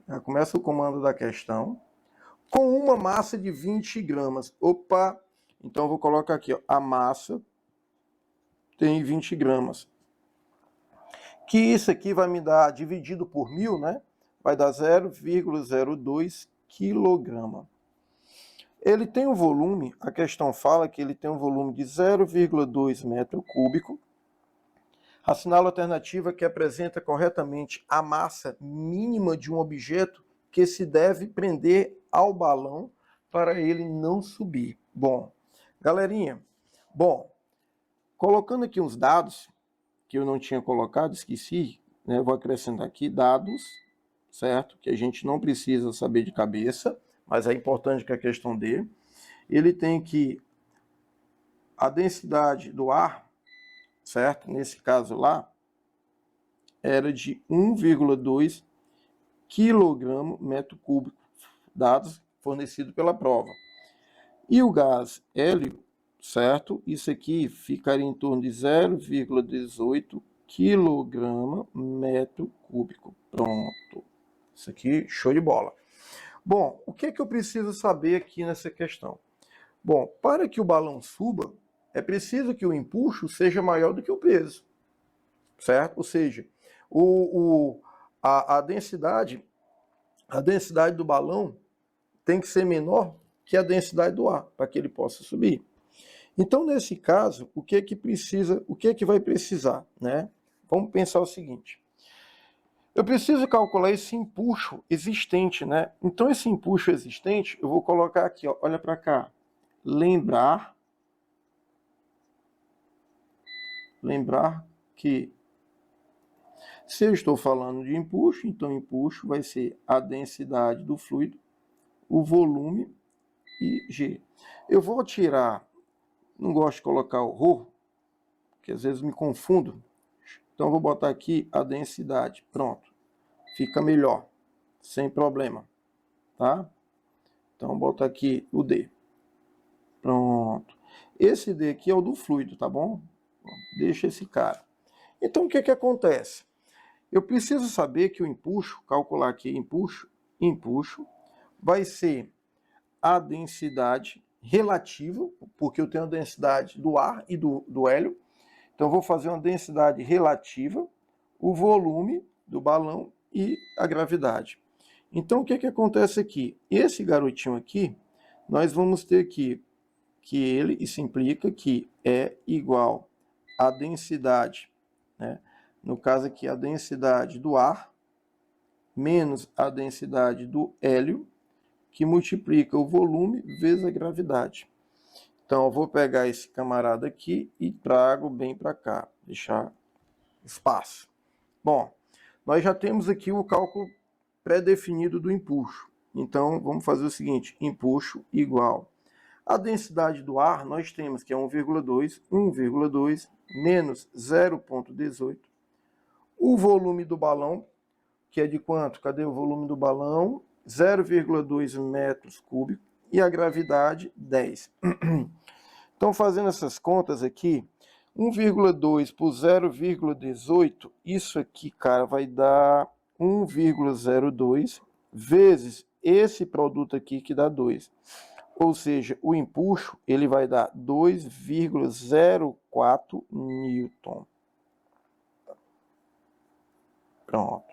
já começa o comando da questão, com uma massa de 20 gramas. Opa! Então eu vou colocar aqui, ó, a massa tem 20 gramas. Que isso aqui vai me dar, dividido por 1000, né? Vai dar 0,02 quilograma. Ele tem um volume, a questão fala que ele tem um volume de 0,2 metro cúbico. Assinala a alternativa que apresenta corretamente a massa mínima de um objeto que se deve prender ao balão para ele não subir. Bom, galerinha, colocando aqui uns dados que eu não tinha colocado, esqueci, né? Vou acrescentar aqui dados, certo? Que a gente não precisa saber de cabeça, mas é importante que a questão dê. Ele tem que a densidade do ar, certo? Nesse caso lá, era de 1,2 quilograma metro cúbico, dados fornecidos pela prova. E o gás hélio, certo? Isso aqui ficaria em torno de 0,18 quilograma metro cúbico. Pronto. Isso aqui, show de bola. Bom, o que é que eu preciso saber aqui nessa questão? Bom, para que o balão suba, é preciso que o empuxo seja maior do que o peso, certo? Ou seja, a densidade do balão tem que ser menor que a densidade do ar, para que ele possa subir. Então, nesse caso, o que é que vai precisar, né? Vamos pensar o seguinte. Eu preciso calcular esse empuxo existente, né? Então, esse empuxo existente, eu vou colocar aqui, ó, olha para cá. Lembrar que se eu estou falando de empuxo, então empuxo vai ser a densidade do fluido, o volume e G. Eu vou tirar, não gosto de colocar o ρ, porque às vezes me confundo. Então vou botar aqui a densidade. Pronto. Fica melhor, sem problema, tá? Então bota aqui o D. Pronto. Esse D aqui é o do fluido, tá bom? Deixa esse cara. Então o que acontece? Eu preciso saber que o empuxo, calcular aqui empuxo, vai ser a densidade relativa, porque eu tenho a densidade do ar e do hélio. Então, eu vou fazer uma densidade relativa, o volume do balão e a gravidade. Então, o que acontece aqui? Esse garotinho aqui, nós vamos ter que isso implica que é igual à densidade, né? No caso aqui, a densidade do ar menos a densidade do hélio, que multiplica o volume vezes a gravidade. Então, eu vou pegar esse camarada aqui e trago bem para cá, deixar espaço. Bom, nós já temos aqui o cálculo pré-definido do empuxo. Então, vamos fazer o seguinte, empuxo igual a densidade do ar, nós temos que é 1,2 menos 0,18. O volume do balão, que é de quanto? Cadê o volume do balão? 0,2 metros cúbicos. E a gravidade, 10. Então, fazendo essas contas aqui, 1,2 por 0,18, isso aqui, cara, vai dar 1,02 vezes esse produto aqui que dá 2. Ou seja, o empuxo ele vai dar 2,04 Newton. Pronto.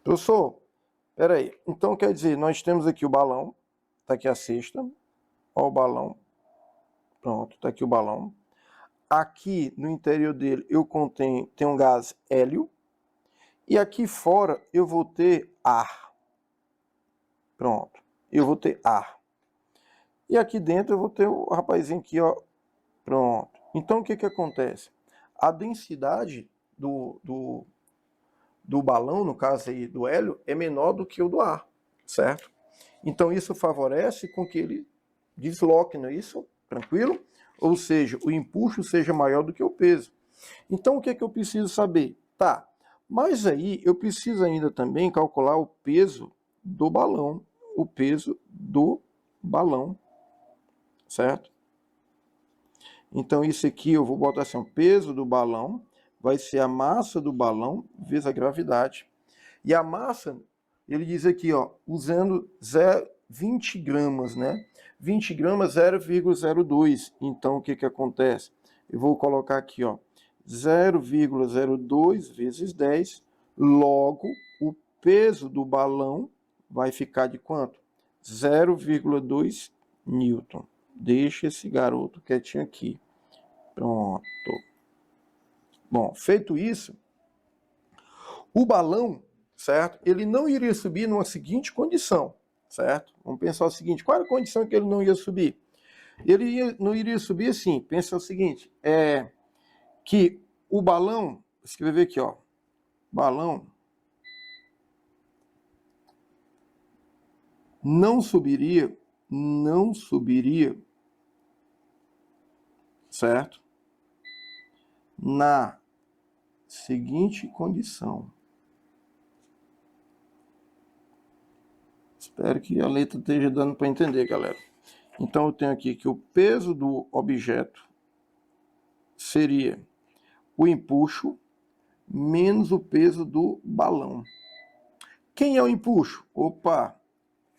Professor, peraí. Então quer dizer, nós temos aqui o balão, tá aqui a cesta, ó o balão. Pronto, tá aqui o balão. Aqui no interior dele tem um gás hélio. E aqui fora eu vou ter ar. Pronto, eu vou ter ar. E aqui dentro eu vou ter o rapazinho aqui, ó. Pronto. Então o que que acontece? A densidade do balão, no caso aí do hélio, é menor do que o do ar, certo? Então isso favorece com que ele desloque, não é isso? Tranquilo? Ou seja, o empuxo seja maior do que o peso. Então o que que eu preciso saber? Tá, mas aí eu preciso ainda também calcular o peso do balão. O peso do balão, certo? Então isso aqui eu vou botar assim, o peso do balão vai ser a massa do balão vezes a gravidade. E a massa, ele diz aqui, ó, usando 20 gramas, né? 20 gramas, 0,02. Então, o que que acontece? Eu vou colocar aqui, ó, 0,02 vezes 10. Logo, o peso do balão vai ficar de quanto? 0,2 Newton. Deixa esse garoto quietinho aqui. Pronto. Bom, feito isso, o balão, certo? Ele não iria subir numa seguinte condição, certo? Vamos pensar o seguinte, qual era a condição que ele não ia subir? Não iria subir assim, pensa o seguinte, que o balão, escrever aqui, ó, balão não subiria, certo? Na seguinte condição. Espero que a letra esteja dando para entender, galera. Então eu tenho aqui que o peso do objeto seria o empuxo menos o peso do balão. Quem é o empuxo? Opa,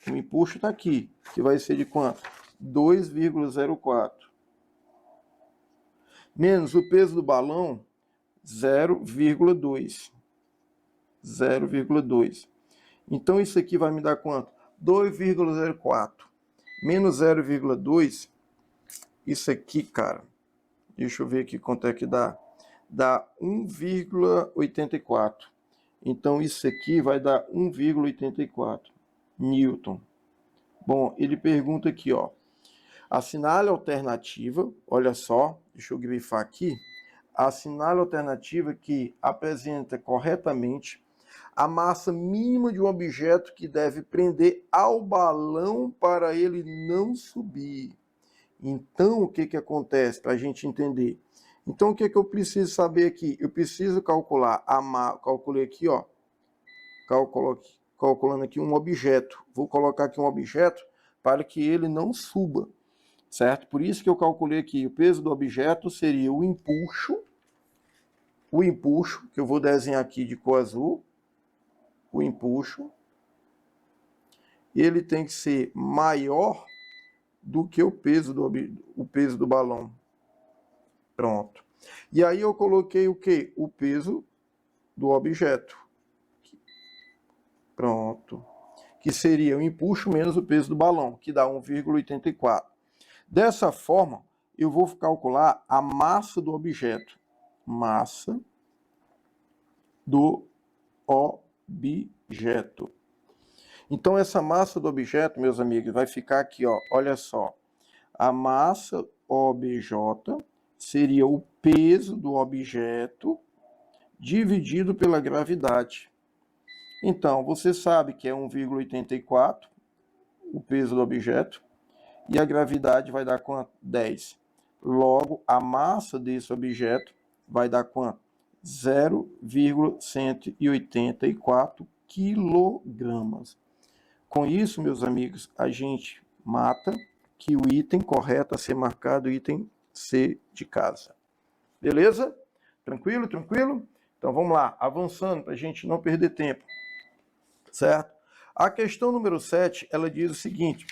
o empuxo está aqui, que vai ser de quanto? 2,04. Menos o peso do balão, 0,2. 0,2. Então isso aqui vai me dar quanto? 2,04. Menos 0,2. Isso aqui, cara, deixa eu ver aqui quanto é que dá. Dá 1,84. Então isso aqui vai dar 1,84 Newton. Bom, ele pergunta aqui, ó. Assinale a alternativa, olha só, deixa eu grifar aqui. Assinale a alternativa que apresenta corretamente a massa mínima de um objeto que deve prender ao balão para ele não subir. Então, o que que acontece para a gente entender? Então, o que que eu preciso saber aqui? Eu preciso calcular calculei aqui, ó, calculando aqui um objeto. Vou colocar aqui um objeto para que ele não suba, certo? Por isso que eu calculei aqui, o peso do objeto seria o empuxo, que eu vou desenhar aqui de cor azul, o empuxo, ele tem que ser maior do que o peso do balão. Pronto. E aí eu coloquei o quê? O peso do objeto. Pronto. Que seria o empuxo menos o peso do balão, que dá 1,84. Dessa forma, eu vou calcular a massa do objeto. Massa do objeto. Então, essa massa do objeto, meus amigos, vai ficar aqui, ó. Olha só. A massa OBJ seria o peso do objeto dividido pela gravidade. Então, você sabe que é 1,84 o peso do objeto e a gravidade vai dar quanto? 10. Logo, a massa desse objeto vai dar quanto? 0,184 quilogramas. Com isso, meus amigos, a gente mata que o item correto a ser marcado, item C de casa. Beleza? Tranquilo, tranquilo? Então vamos lá, avançando para a gente não perder tempo. Certo? A questão número 7, ela diz o seguinte: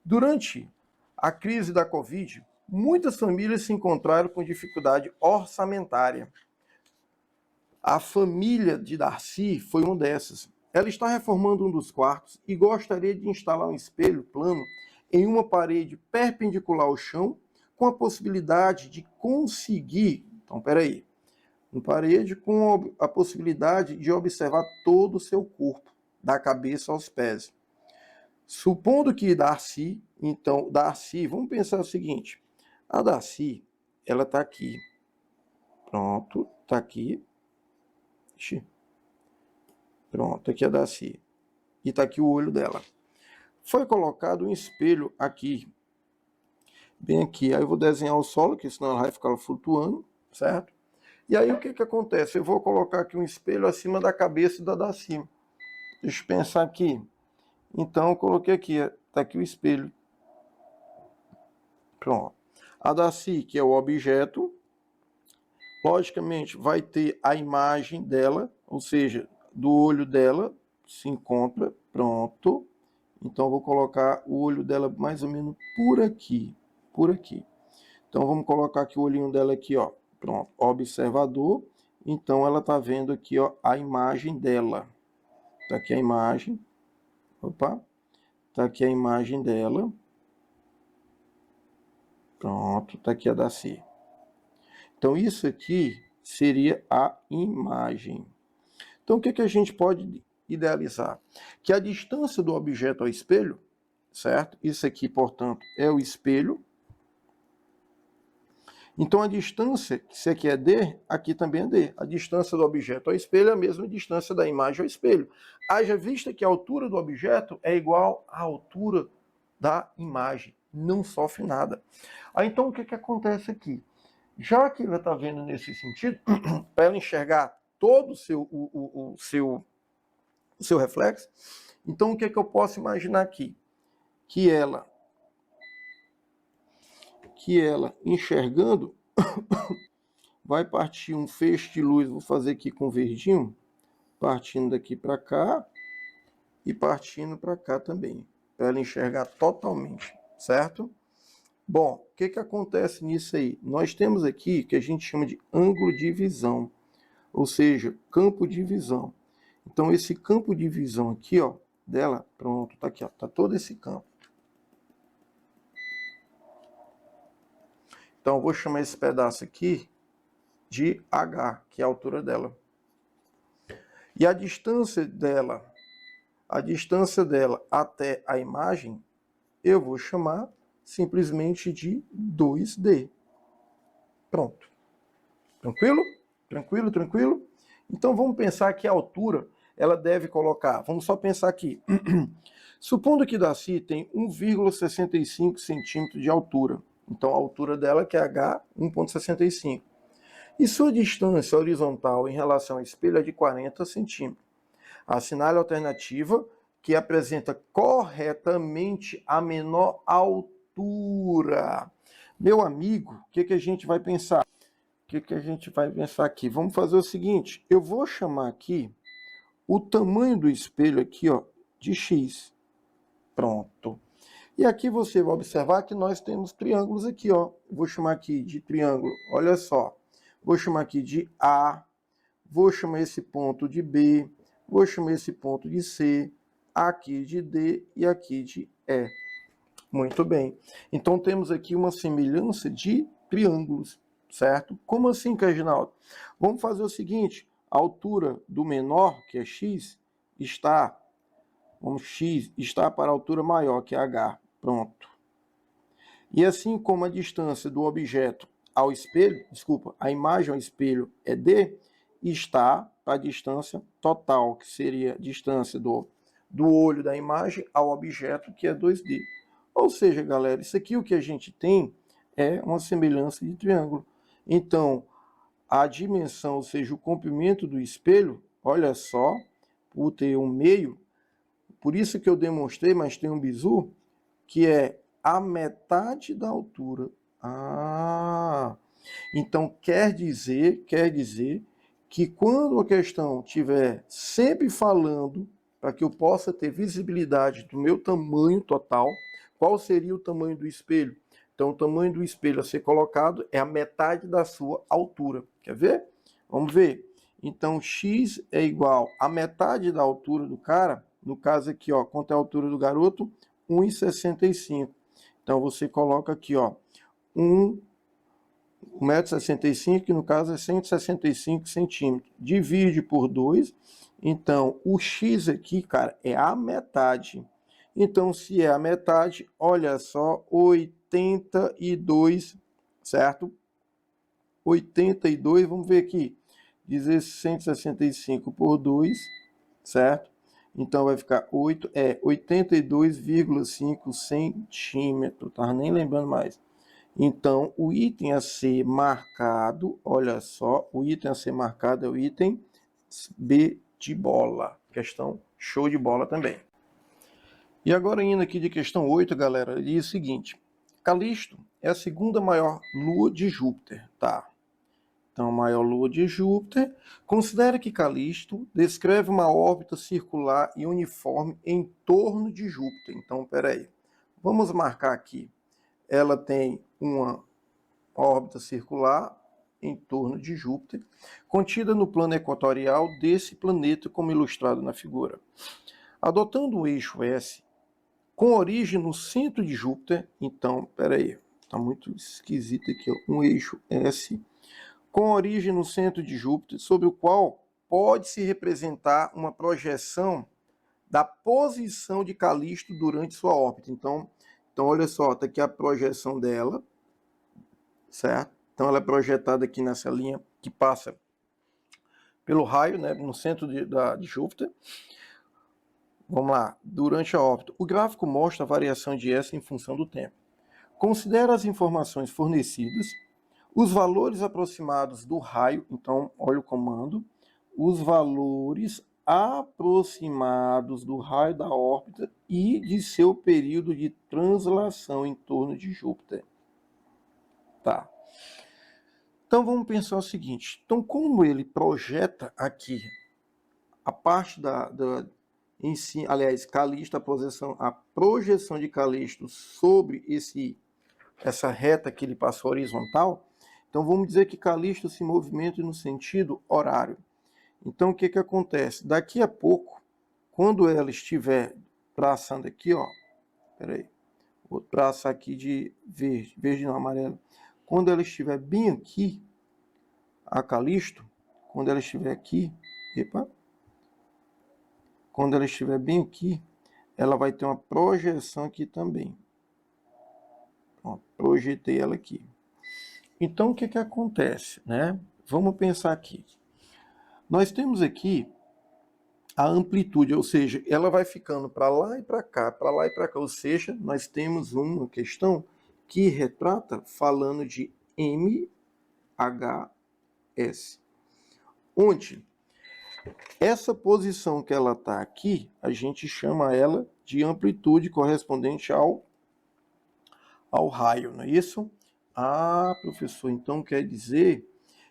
durante a crise da Covid, muitas famílias se encontraram com dificuldade orçamentária. A família de Darcy foi uma dessas. Ela está reformando um dos quartos e gostaria de instalar um espelho plano em uma parede perpendicular ao chão, com a possibilidade de conseguir... Então, peraí. Uma parede com a possibilidade de observar todo o seu corpo, da cabeça aos pés. Supondo que Darcy, então, Darcy, vamos pensar o seguinte, a Darcy, ela está aqui, pronto, está aqui, pronto, aqui é a Darcy, e está aqui o olho dela. Foi colocado um espelho aqui, bem aqui, aí eu vou desenhar o solo, que senão ela vai ficar flutuando, certo? E aí o que que acontece? Eu vou colocar aqui um espelho acima da cabeça da Darcy. Deixa eu pensar aqui. Então eu coloquei aqui, está aqui o espelho. Pronto. A Darcy, que é o objeto, logicamente vai ter a imagem dela, ou seja, do olho dela, se encontra, pronto. Então eu vou colocar o olho dela mais ou menos por aqui, por aqui. Então vamos colocar aqui o olhinho dela aqui, ó. Pronto, observador. Então ela está vendo aqui, ó, a imagem dela. Tá aqui a imagem. Opa. Tá aqui a imagem dela. Pronto, tá aqui a Darcy. Então isso aqui seria a imagem. Então o que que a gente pode idealizar? Que a distância do objeto ao espelho, certo? Isso aqui, portanto, é o espelho. Então a distância, se aqui é D, aqui também é D. A distância do objeto ao espelho é a mesma distância da imagem ao espelho. Haja vista que a altura do objeto é igual à altura da imagem. Não sofre nada. Aí então o que que acontece aqui? Já que ela está vendo nesse sentido, para ela enxergar todo o seu reflexo, então o que que eu posso imaginar aqui? Que ela enxergando, vai partir um feixe de luz, vou fazer aqui com verdinho, partindo daqui para cá e partindo para cá também, para ela enxergar totalmente, certo? Bom, o que que acontece nisso aí? Nós temos aqui o que a gente chama de ângulo de visão, ou seja, campo de visão. Então esse campo de visão aqui, ó, dela, pronto, tá aqui, ó, tá todo esse campo. Então eu vou chamar esse pedaço aqui de H, que é a altura dela. E a distância dela até a imagem, eu vou chamar simplesmente de 2D. Pronto. Tranquilo? Tranquilo, tranquilo? Então vamos pensar que a altura, ela deve colocar, vamos só pensar aqui. Supondo que Darcy tem 1,65 centímetros de altura. Então a altura dela, que é H, 1,65. E sua distância horizontal em relação ao espelho é de 40 centímetros. Assinale a alternativa que apresenta corretamente a menor altura. Meu amigo, o que que a gente vai pensar? O que que a gente vai pensar aqui? Vamos fazer o seguinte, eu vou chamar aqui o tamanho do espelho aqui, ó, de X. Pronto. E aqui você vai observar que nós temos triângulos aqui, ó. Vou chamar aqui de triângulo, olha só. Vou chamar aqui de A, vou chamar esse ponto de B, vou chamar esse ponto de C, aqui de D e aqui de E. Muito bem. Então temos aqui uma semelhança de triângulos, certo? Como assim, Reginaldo? Vamos fazer o seguinte, a altura do menor, que é X, X está para a altura maior, que é H. Pronto. E assim como a distância do objeto ao espelho, a imagem ao espelho é D, está para a distância total, que seria a distância do olho da imagem ao objeto, que é 2D. Ou seja, galera, isso aqui o que a gente tem é uma semelhança de triângulo. Então, a dimensão, ou seja, o comprimento do espelho, olha só, por ter um meio, por isso que eu demonstrei, mas tem um bizu, que é a metade da altura. Então quer dizer que quando a questão estiver sempre falando, para que eu possa ter visibilidade do meu tamanho total, qual seria o tamanho do espelho? Então o tamanho do espelho a ser colocado é a metade da sua altura. Quer ver? Vamos ver. Então x é igual a metade da altura do cara, no caso aqui, ó, quanto é a altura do garoto? 1,65. Então você coloca aqui, ó, 1,65 m, que no caso é 165 centímetros. Divide por 2. Então, o x aqui, cara, é a metade. Então, se é a metade, olha só, 82, certo? 82, vamos ver aqui. Dizer 165 por 2, certo? Então vai ficar 82,5 centímetros, tá? Nem lembrando mais. Então, o item a ser marcado, olha só, o item a ser marcado é o item B de bola. Questão show de bola também. E agora indo aqui de questão 8, galera, ele diz o seguinte: Calisto é a segunda maior lua de Júpiter, tá? Então, a maior lua de Júpiter. Considere que Calisto descreve uma órbita circular e uniforme em torno de Júpiter. Então, peraí, vamos marcar aqui. Ela tem uma órbita circular em torno de Júpiter, contida no plano equatorial desse planeta, como ilustrado na figura. Adotando o eixo S, com origem no centro de Júpiter, então, peraí, tá muito esquisito aqui, ó, um eixo S, com origem no centro de Júpiter, sobre o qual pode-se representar uma projeção da posição de Calisto durante sua órbita. Então olha só, está aqui a projeção dela, certo? Então ela é projetada aqui nessa linha que passa pelo raio, né, no centro de Júpiter. Vamos lá, durante a órbita. O gráfico mostra a variação de S em função do tempo. Considera as informações fornecidas, os valores aproximados do raio, então olha o comando, os valores aproximados do raio da órbita e de seu período de translação em torno de Júpiter. Tá. Então vamos pensar o seguinte, então como ele projeta aqui a parte em si, aliás, Calisto, a projeção de Calisto sobre essa reta que ele passou horizontal, então vamos dizer que Calisto se movimenta no sentido horário. Então o que acontece? Daqui a pouco, quando ela estiver traçando aqui, ó, peraí, vou traçar aqui de verde não, amarelo. Quando ela estiver bem aqui, a Calisto, quando ela estiver aqui, epa, quando ela estiver bem aqui, ela vai ter uma projeção aqui também. Pronto, projetei ela aqui. Então, o que acontece, né? Vamos pensar aqui. Nós temos aqui a amplitude, ou seja, ela vai ficando para lá e para cá, para lá e para cá. Ou seja, nós temos uma questão que retrata falando de MHS, onde essa posição que ela está aqui, a gente chama ela de amplitude correspondente ao raio, não é isso? Ah, professor, então quer dizer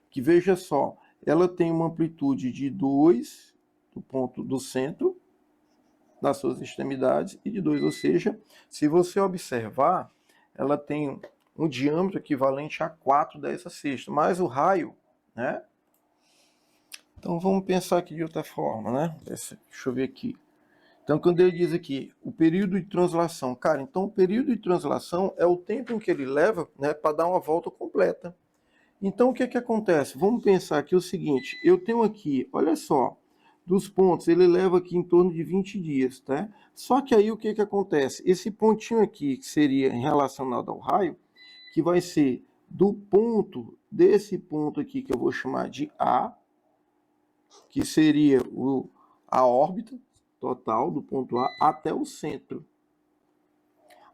que, veja só, ela tem uma amplitude de 2 do ponto do centro das suas extremidades e de 2, ou seja, se você observar, ela tem um diâmetro equivalente a 4 dessa sexta, mais o raio, né? Então vamos pensar aqui de outra forma, né? Deixa eu ver aqui. Então, quando ele diz aqui o período de translação, cara, então o período de translação é o tempo em que ele leva, né, para dar uma volta completa. Então, o que acontece? Vamos pensar aqui o seguinte, eu tenho aqui, olha só, dos pontos, ele leva aqui em torno de 20 dias, tá? Só que aí o que acontece? Esse pontinho aqui, que seria relacionado ao raio, que vai ser do ponto, desse ponto aqui, que eu vou chamar de A, que seria a órbita total do ponto A até o centro.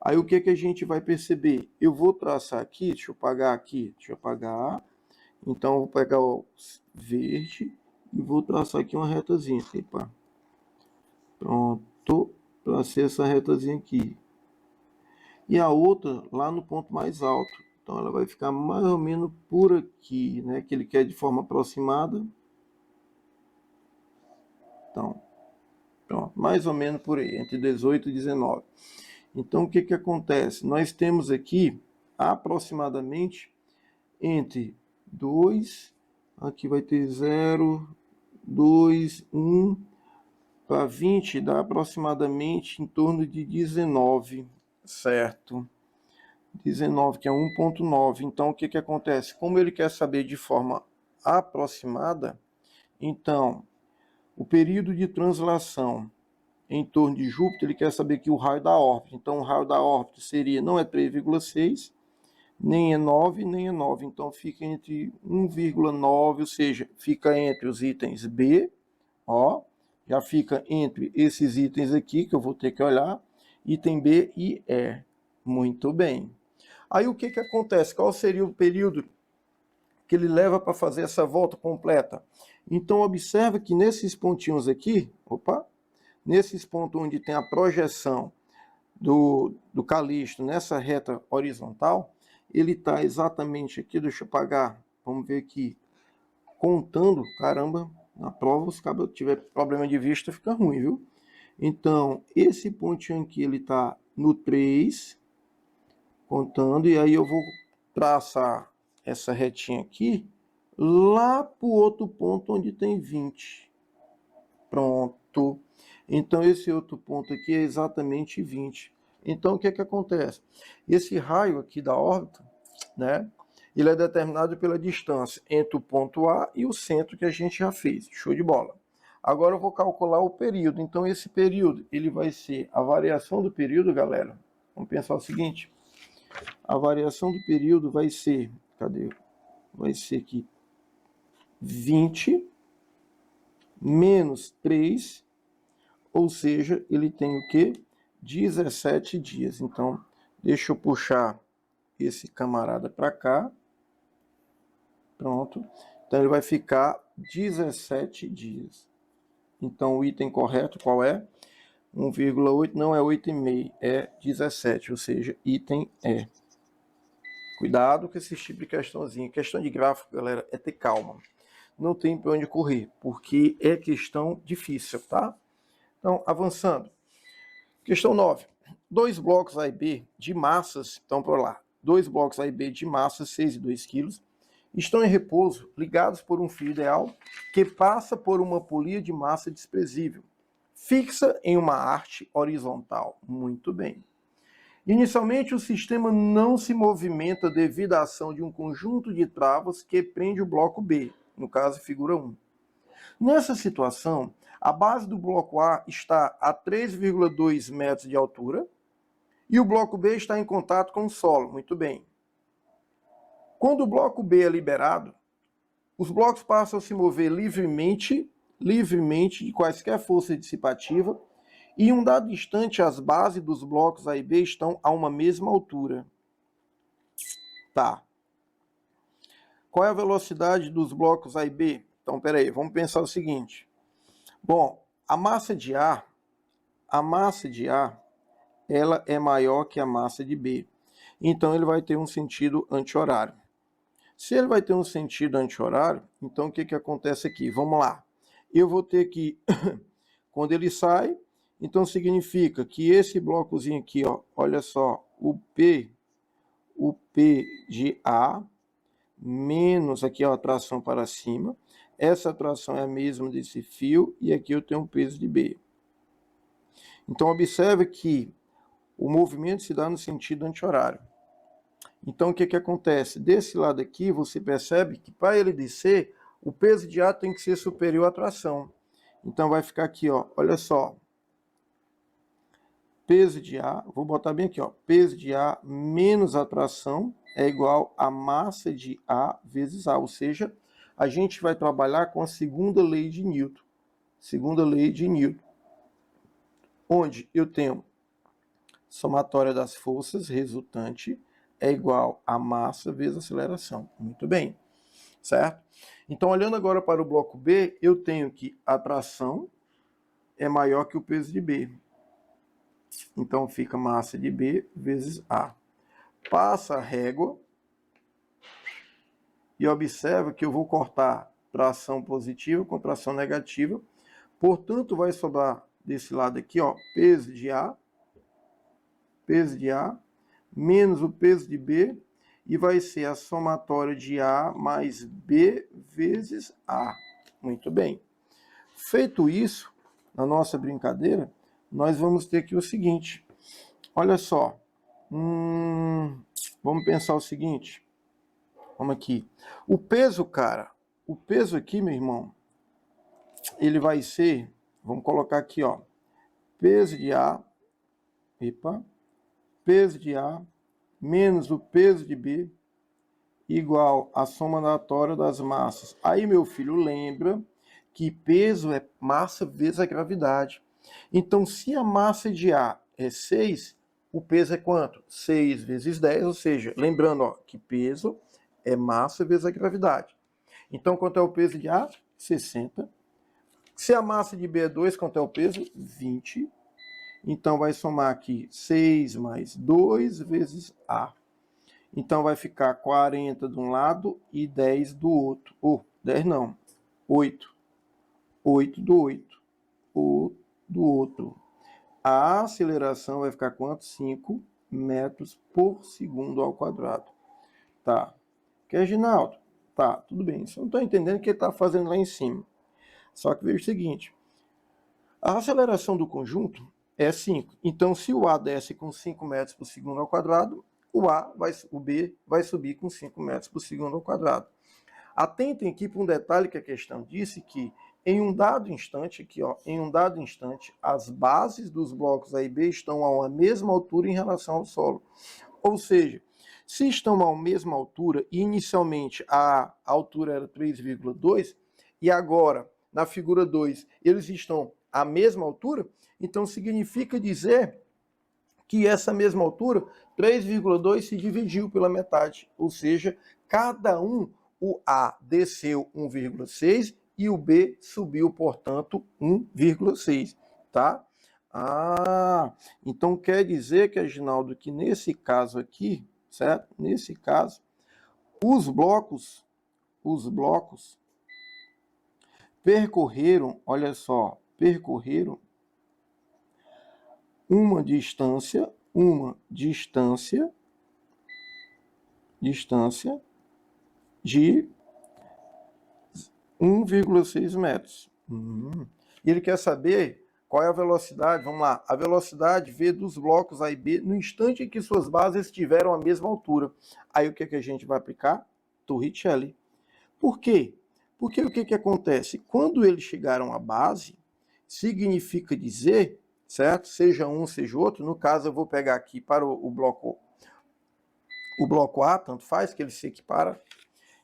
Aí o que a gente vai perceber? Eu vou traçar aqui, deixa eu apagar. Então eu vou pegar o verde e vou traçar aqui uma retazinha. Epa. Pronto, tracei essa retazinha aqui. e a outra lá no ponto mais alto. Então ela vai ficar mais ou menos por aqui, né? Que ele quer de forma aproximada. Então, pronto, mais ou menos por aí, entre 18 e 19. Então o que que acontece? Nós temos aqui aproximadamente entre 2, aqui vai ter 0, 2, 1, para 20 dá aproximadamente em torno de 19, certo? 19, que é 1,9. Então, o que que acontece? Como ele quer saber de forma aproximada, então, o período de translação em torno de Júpiter, ele quer saber que o raio da órbita. Então, o raio da órbita seria, não é 3,6, nem é 9, nem é 9. Então, fica entre 1,9, ou seja, fica entre os itens B, ó, já fica entre esses itens aqui, que eu vou ter que olhar, item B e E. Muito bem. Aí o que que acontece? Qual seria o período que ele leva para fazer essa volta completa? Então, observa que nesses pontinhos aqui, nesses pontos onde tem a projeção do Calisto nessa reta horizontal, ele está exatamente aqui, deixa eu apagar, vamos ver aqui, contando, caramba, na prova, se cabra tiver problema de vista, fica ruim, viu? Então, esse pontinho aqui, ele está no 3, contando, e aí eu vou traçar essa retinha aqui, lá para o outro ponto onde tem 20. Pronto. Então, esse outro ponto aqui é exatamente 20. Então, o que é que acontece? Esse raio aqui da órbita, né? Ele é determinado pela distância entre o ponto A e o centro que a gente já fez. Show de bola. Agora eu vou calcular o período. Então, esse período, ele vai ser a variação do período, galera. Vamos pensar o seguinte. A variação do período vai ser, cadê? Vai ser aqui 20 menos 3, ou seja, ele tem o quê? 17 dias. Então, deixa eu puxar esse camarada para cá. Pronto. Então, ele vai ficar 17 dias. Então, o item correto qual é? 1,8 não é 8,5, é 17, ou seja, item E. Cuidado com esse tipo de questãozinha. Questão de gráfico, galera, é ter calma. Não tem para onde correr, porque é questão difícil, tá? Então, avançando. Questão 9. Dois blocos A e B de massas, então por lá, dois blocos A e B de massa, 6 e 2 quilos, estão em repouso, ligados por um fio ideal que passa por uma polia de massa desprezível, fixa em uma haste horizontal. Muito bem. Inicialmente, o sistema não se movimenta devido à ação de um conjunto de travas que prende o bloco B, no caso, figura 1. Nessa situação, a base do bloco A está a 3,2 metros de altura e o bloco B está em contato com o solo. Muito bem. Quando o bloco B é liberado, os blocos passam a se mover livremente de quaisquer força dissipativa, e em um dado instante as bases dos blocos A e B estão a uma mesma altura. Tá. Qual é a velocidade dos blocos A e B? Então, peraí, vamos pensar o seguinte. Bom, a massa de A, ela é maior que a massa de B. Então, ele vai ter um sentido anti-horário. Se ele vai ter um sentido anti-horário, então o que que acontece aqui? Vamos lá. Eu vou ter que, quando ele sai, então significa que esse blocozinho aqui, ó, olha só, o P de A, menos aqui ó, a tração para cima. Essa tração é a mesma desse fio, e aqui eu tenho um peso de B. Então, observe que o movimento se dá no sentido anti-horário. Então, o que que acontece? Desse lado aqui, você percebe que para ele descer, o peso de A tem que ser superior à tração. Então, vai ficar aqui, ó, olha só. Peso de A, vou botar bem aqui, ó, peso de A menos a tração é igual a massa de A vezes A, ou seja, a gente vai trabalhar com a segunda lei de Newton. Segunda lei de Newton, onde eu tenho somatória das forças resultante é igual a massa vezes aceleração. Muito bem, certo? Então, olhando agora para o bloco B, eu tenho que a tração é maior que o peso de B. Então fica massa de B vezes A. Passa a régua e observa que eu vou cortar tração positiva com tração negativa. Portanto, vai sobrar desse lado aqui, ó, peso de A, menos o peso de B, e vai ser a somatória de A mais B vezes A. Muito bem. Feito isso, na nossa brincadeira, nós vamos ter aqui o seguinte. Olha só. Vamos pensar o seguinte. Vamos aqui. O peso, cara, o peso aqui, meu irmão, ele vai ser, vamos colocar aqui, ó, peso de A, peso de A menos o peso de B igual a somatória das massas. Aí, meu filho, lembra que peso é massa vezes a gravidade. Então, se a massa de A é 6, o peso é quanto? 6 vezes 10, ou seja, lembrando ó, que peso é massa vezes a gravidade. Então, quanto é o peso de A? 60. Se a massa de B é 2, quanto é o peso? 20. Então, vai somar aqui 6 mais 2 vezes A. Então, vai ficar 40 de um lado e 10 do outro. 10 não, 8. 8 do 8. O do outro. A aceleração vai ficar quanto? 5 metros por segundo ao quadrado. Tá. Que é, Ginaldo? Tá, tudo bem. Só não estou entendendo o que ele está fazendo lá em cima. Só que veja o seguinte. A aceleração do conjunto é 5. Então, se o A desce com 5 metros por segundo ao quadrado, o B vai subir com 5 metros por segundo ao quadrado. Atentem aqui para um detalhe que a questão disse que em um dado instante, aqui, ó, em um dado instante, as bases dos blocos A e B estão a uma mesma altura em relação ao solo. Ou seja, se estão a uma mesma altura, e inicialmente a altura era 3,2, e agora, na figura 2, eles estão à mesma altura, então significa dizer que essa mesma altura, 3,2 se dividiu pela metade, ou seja, cada um, o A desceu 1,6 e o B subiu, portanto, 1,6, tá? Então quer dizer que, Reginaldo, que nesse caso aqui, certo? Nesse caso, os blocos percorreram, olha só, percorreram uma distância de 1,6 metros. E ele quer saber qual é a velocidade, vamos lá, a velocidade V dos blocos A e B no instante em que suas bases estiveram à mesma altura. Aí o que, que a gente vai aplicar? Torricelli. Por quê? Porque o que, que acontece? Quando eles chegaram à base, significa dizer, certo? Seja um, seja outro. No caso, eu vou pegar aqui para o bloco A, tanto faz que ele se equipara.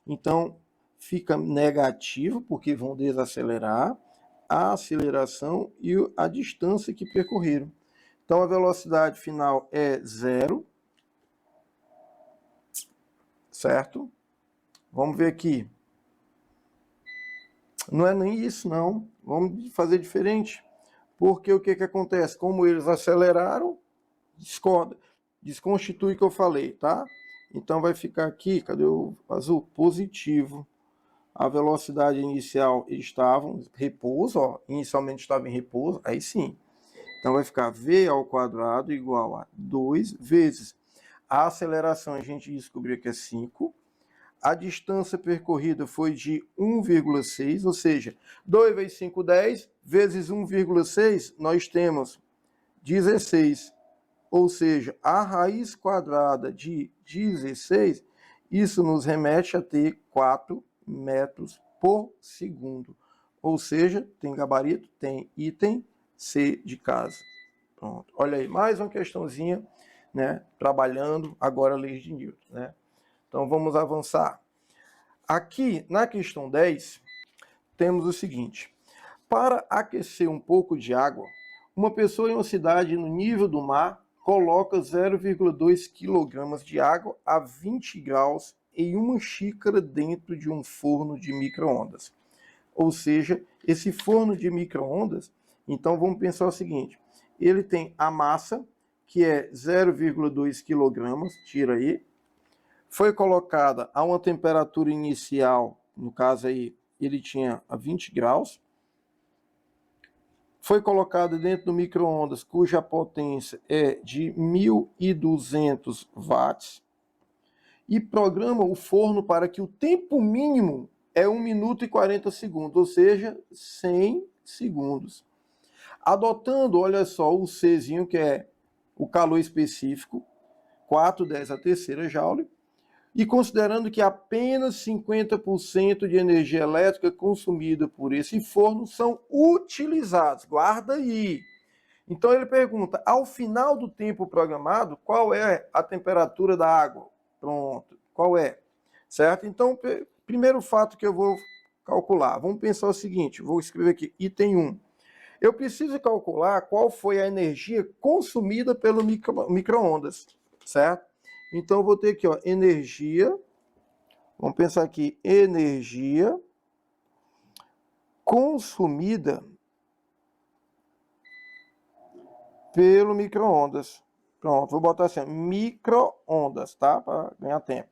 Então, fica negativo, porque vão desacelerar a aceleração e a distância que percorreram. Então, a velocidade final é 0, certo? Vamos ver aqui. Não é nem isso, não. Vamos fazer diferente. Porque o que, que acontece? Como eles aceleraram, desconstitui o que eu falei, tá? Então vai ficar aqui, cadê o azul? Positivo. A velocidade inicial estava em repouso, ó, inicialmente estava em repouso, aí sim. Então vai ficar V ao quadrado igual a 2 vezes a aceleração, a gente descobriu que é 5. A distância percorrida foi de 1,6, ou seja, 2 vezes 5, 10, vezes 1,6, nós temos 16. Ou seja, a raiz quadrada de 16, isso nos remete a ter 4 metros por segundo. Ou seja, tem gabarito, tem item C de casa. Pronto. Olha aí, mais uma questãozinha, né? Trabalhando agora a lei de Newton, né? Então vamos avançar. Aqui na questão 10, temos o seguinte: para aquecer um pouco de água, uma pessoa em uma cidade no nível do mar coloca 0,2 kg de água a 20 graus em uma xícara dentro de um forno de micro-ondas. Ou seja, esse forno de micro-ondas, então vamos pensar o seguinte: ele tem a massa, que é 0,2 kg, tira aí. Foi colocada a uma temperatura inicial, no caso aí, ele tinha a 20 graus. Foi colocado dentro do micro-ondas, cuja potência é de 1.200 watts. E programa o forno para que o tempo mínimo é 1 minuto e 40 segundos, ou seja, 100 segundos. Adotando, olha só, o Czinho, que é o calor específico, 410 a terceira joule, e considerando que apenas 50% de energia elétrica consumida por esse forno são utilizados. Guarda aí. Então ele pergunta, ao final do tempo programado, qual é a temperatura da água? Pronto, qual é? Certo? Então, primeiro fato que eu vou calcular. Vamos pensar o seguinte, vou escrever aqui, item 1. Eu preciso calcular qual foi a energia consumida pelo micro-ondas, certo? Então, eu vou ter aqui, ó, energia, vamos pensar aqui, energia consumida pelo micro-ondas. Pronto, vou botar assim, micro-ondas, tá? Para ganhar tempo.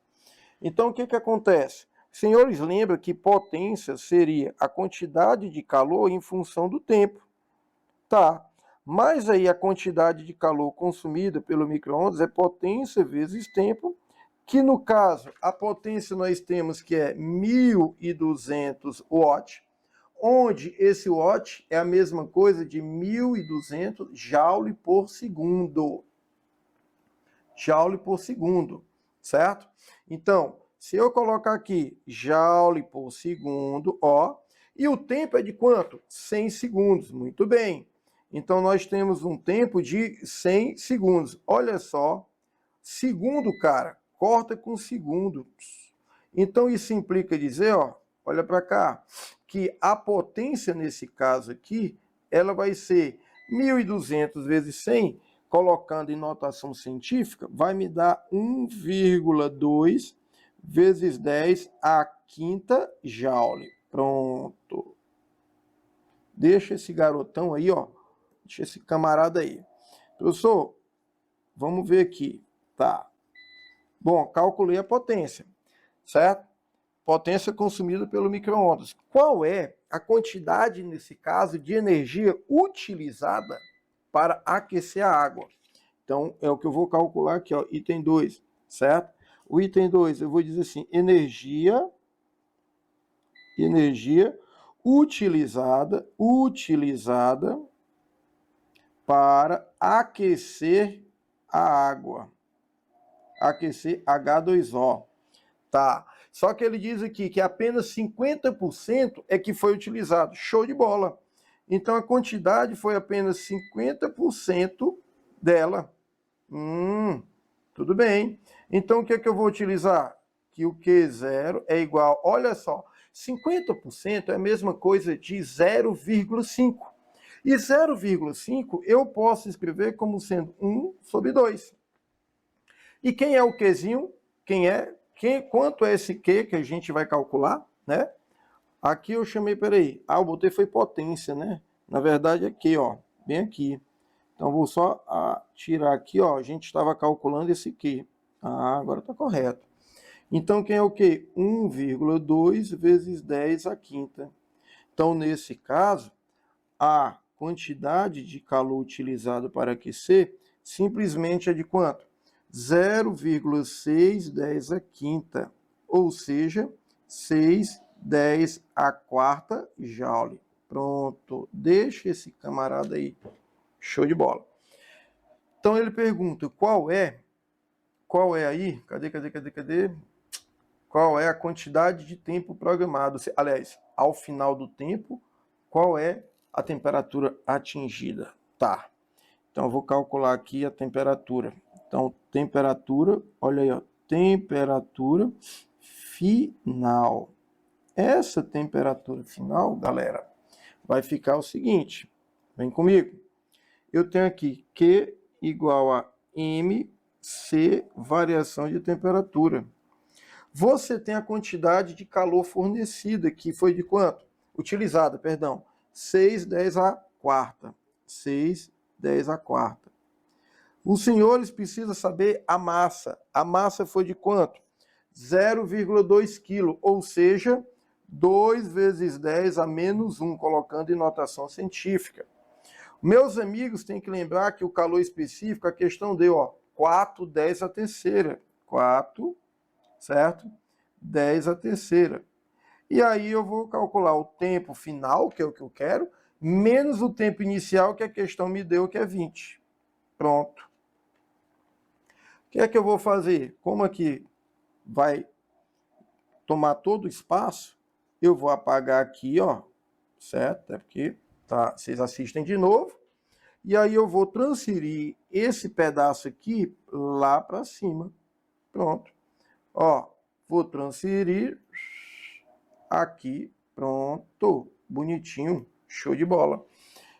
Então, o que que acontece? Senhores, lembram que potência seria a quantidade de calor em função do tempo. Tá, mas aí a quantidade de calor consumida pelo micro-ondas é potência vezes tempo, que no caso, a potência nós temos que é 1.200 watts, onde esse watt é a mesma coisa de 1.200 joule por segundo. Joule por segundo, certo? Então, se eu colocar aqui joule por segundo, ó, e o tempo é de quanto? 100 segundos, muito bem. Então, nós temos um tempo de 100 segundos. Olha só, segundo, cara, corta com segundo. Então, isso implica dizer, ó, olha para cá, que a potência nesse caso aqui, ela vai ser 1.200 vezes 100, colocando em notação científica, vai me dar 1,2 vezes 10 a quinta joule. Pronto. Deixa esse garotão aí, ó. Deixa esse camarada aí. Professor, vamos ver aqui. Tá. Bom, calculei a potência, certo? Potência consumida pelo micro-ondas. Qual é a quantidade, nesse caso, de energia utilizada para aquecer a água? Então, é o que eu vou calcular aqui, ó, item 2, certo? O item 2, eu vou dizer assim, energia utilizada para aquecer a água. Aquecer H2O. Tá. Só que ele diz aqui que apenas 50% é que foi utilizado. Show de bola. Então a quantidade foi apenas 50% dela. Tudo bem. Então o que é que eu vou utilizar? Que o Q0 é igual, olha só, 50% é a mesma coisa de 0,5. E 0,5 eu posso escrever como sendo 1 sobre 2. E quem é o Qzinho? Quanto é esse Q que a gente vai calcular, né? Aqui eu chamei, peraí, eu botei foi potência, né? Na verdade aqui, ó, bem aqui. Então vou só tirar aqui, ó, a gente estava calculando esse Q. Agora está correto. Então quem é o Q? 1,2 vezes 10 a quinta. Então nesse caso, a quantidade de calor utilizado para aquecer simplesmente é de quanto? 0,610 a quinta, ou seja, 610 a quarta joule. Pronto, deixa esse camarada aí. Show de bola. Então ele pergunta, qual é aí? Cadê? Qual é a quantidade de tempo programado? Aliás, ao final do tempo, qual é a temperatura atingida? Tá. Então eu vou calcular aqui a temperatura. Então, temperatura, olha aí, ó, temperatura final. Essa temperatura final, galera, vai ficar o seguinte, vem comigo. Eu tenho aqui Q igual a MC, variação de temperatura. Você tem a quantidade de calor fornecida, que foi de quanto? Utilizada, perdão. 610 a quarta. 610 10 à quarta. Os senhores precisam saber a massa. A massa foi de quanto? 0,2 kg, ou seja, 2 vezes 10 a menos 1, colocando em notação científica. Meus amigos, têm que lembrar que o calor específico, a questão deu, ó, 4, 10 à terceira. 4, certo? 10 à terceira. E aí eu vou calcular o tempo final, que é o que eu quero, menos o tempo inicial que a questão me deu, que é 20. Pronto. O que é que eu vou fazer? Como aqui vai tomar todo o espaço, eu vou apagar aqui, ó, certo? É porque tá, vocês assistem de novo. E aí eu vou transferir esse pedaço aqui lá para cima. Pronto. Ó, vou transferir aqui. Pronto. Bonitinho. Show de bola.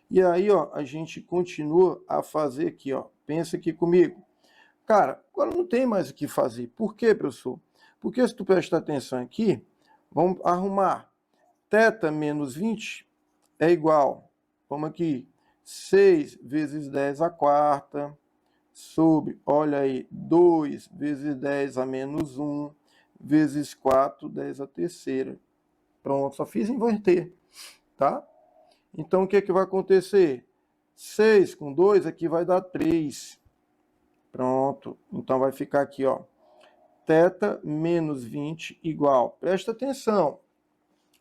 E aí, ó, a gente continua a fazer aqui, ó. Pensa aqui comigo. Cara, agora não tem mais o que fazer. Por quê, professor? Porque se tu prestar atenção aqui, vamos arrumar. Θ menos 20 é igual, vamos aqui, 6 vezes 10 à quarta, sobre, olha aí, 2 vezes 10 a menos 1, vezes 4, 10 à terceira. Pronto, só fiz inverter, tá? Então, o que é que vai acontecer? 6 com 2 aqui vai dar 3. Pronto, então vai ficar aqui, ó, θ menos 20 igual, presta atenção,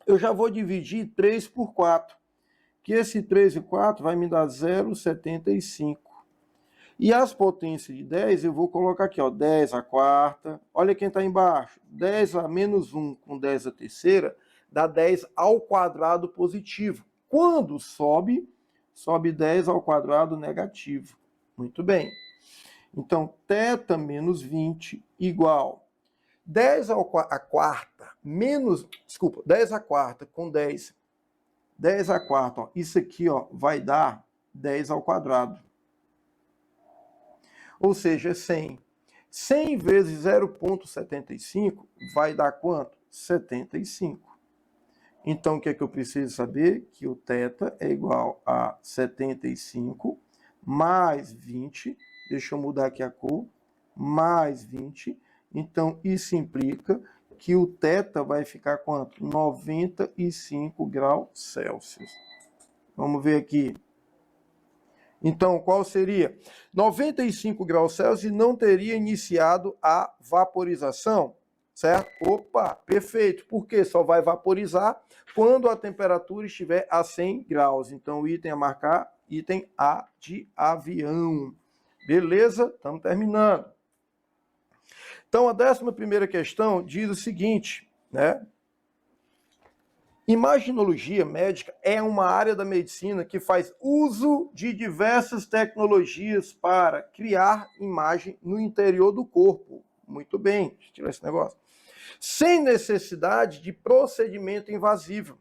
eu já vou dividir 3 por 4, que esse 3 e 4 vai me dar 0,75. E as potências de 10 eu vou colocar aqui, ó, 10 à quarta, olha quem está embaixo, 10 a menos 1 com 10 à terceira, dá 10 ao quadrado positivo. Quando sobe, sobe 10 ao quadrado negativo. Muito bem. Então, θ menos 20 igual 10 à quarta menos, desculpa, 10 à quarta com 10 à quarta, ó, isso aqui, ó, vai dar 10 ao quadrado. Ou seja, 100. 100 vezes 0,75 vai dar quanto? 75. Então, o que é que eu preciso saber? Que o θ é igual a 75 mais 20, deixa eu mudar aqui a cor, mais 20. Então, isso implica que o θ vai ficar quanto? 95 graus Celsius. Vamos ver aqui. Então, qual seria? 95 graus Celsius e não teria iniciado a vaporização, certo? Opa, perfeito. Por quê? Só vai vaporizar quando a temperatura estiver a 100 graus. Então, o item a marcar, item A de avião. Beleza? Estamos terminando. Então, a 11ª questão diz o seguinte, né? Imaginologia médica é uma área da medicina que faz uso de diversas tecnologias para criar imagem no interior do corpo. Muito bem, deixa eu tirar esse negócio. Sem necessidade de procedimento invasivo.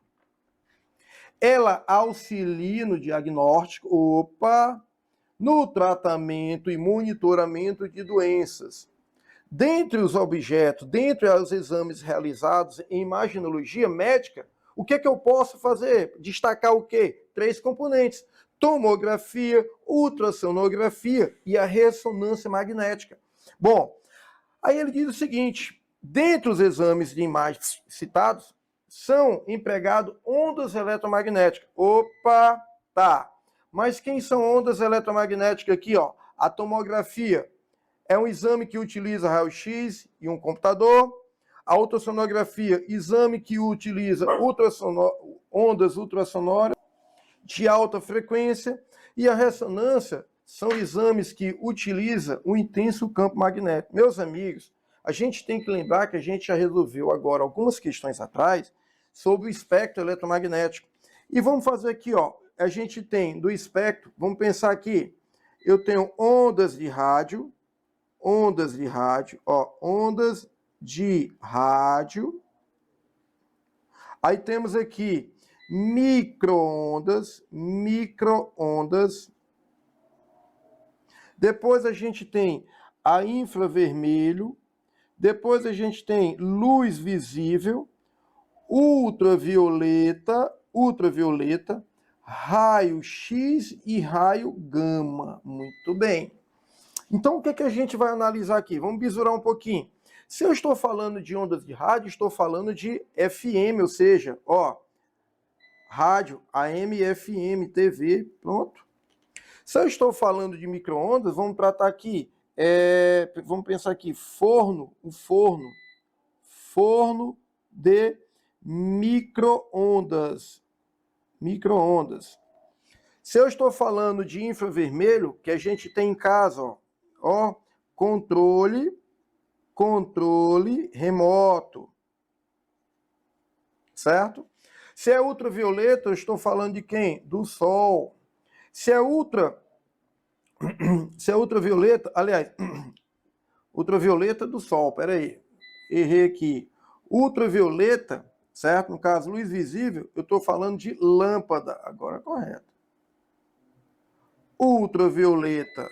Ela auxilia no diagnóstico, no tratamento e monitoramento de doenças. Dentre os objetos, dentre os exames realizados em imaginologia médica, o que é que eu posso fazer? Destacar o quê? 3 componentes: tomografia, ultrassonografia e a ressonância magnética. Bom, aí ele diz o seguinte: dentre os exames de imagens citados, são empregadas ondas eletromagnéticas. Opa, tá. Mas quem são ondas eletromagnéticas aqui, ó? A tomografia é um exame que utiliza raio-x e um computador. A ultrassonografia, exame que utiliza ondas ultrassonoras de alta frequência. E a ressonância são exames que utilizam um intenso campo magnético. Meus amigos, a gente tem que lembrar que a gente já resolveu agora algumas questões atrás sobre o espectro eletromagnético. E vamos fazer aqui, ó. A gente tem do espectro, vamos pensar aqui, eu tenho ondas de rádio, ó, ondas de rádio. Aí temos aqui micro-ondas. Depois a gente tem a infravermelho. Depois a gente tem luz visível, ultravioleta, raio X e raio gama. Muito bem. Então, o que, que a gente vai analisar aqui? Vamos bisurar um pouquinho. Se eu estou falando de ondas de rádio, estou falando de FM, ou seja, ó, rádio, AM, FM, TV, pronto. Se eu estou falando de micro-ondas, vamos tratar aqui, vamos pensar aqui, forno de micro-ondas. Se eu estou falando de infravermelho, que a gente tem em casa, ó, controle remoto, certo? Se é ultravioleta, eu estou falando de quem? Do sol. Se é ultravioleta, aliás, ultravioleta do sol, peraí, errei aqui. Ultravioleta, certo? No caso, luz visível, eu estou falando de lâmpada, agora é correto. Ultravioleta,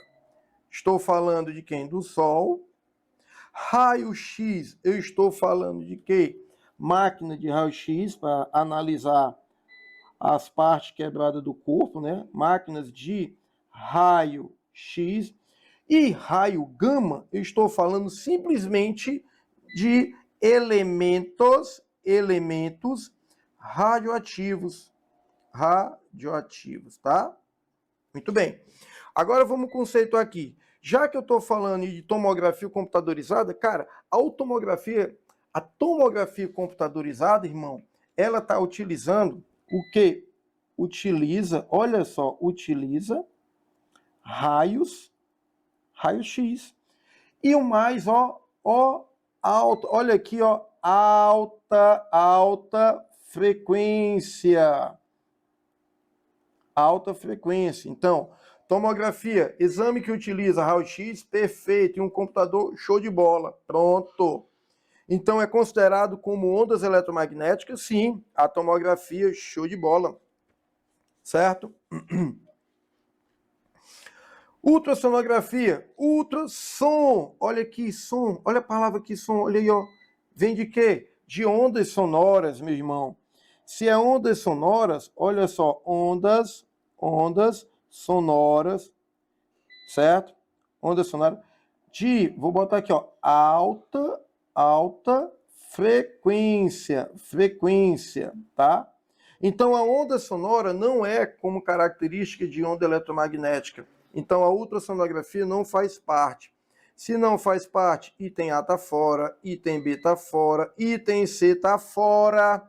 estou falando de quem? Do sol. Raio-X, eu estou falando de quê? Máquina de raio-X para analisar as partes quebradas do corpo, né? Máquinas de raio-X. E raio gama, eu estou falando simplesmente de elementos radioativos, tá? Muito bem. Agora vamos conceituar aqui. Já que eu estou falando de tomografia computadorizada, cara, a tomografia computadorizada, irmão, ela está utilizando o quê? Olha só, utiliza raio-x. E o mais, alto, olha aqui, ó, alta frequência. Alta frequência. Então, tomografia, exame que utiliza raio-x, perfeito, e um computador, show de bola, pronto. Então, é considerado como ondas eletromagnéticas, sim, a tomografia, show de bola, certo? Ultrassonografia, ultrassom, olha aqui, som, olha a palavra aqui, som, olha aí, ó, vem de quê? De ondas sonoras, meu irmão. Se é ondas sonoras, olha só, ondas sonoras, certo? Ondas sonoras vou botar aqui, ó, alta frequência, tá? Então a onda sonora não é como característica de onda eletromagnética. Então a ultrassonografia não faz parte. Se não faz parte, item A está fora, item B está fora, item C está fora.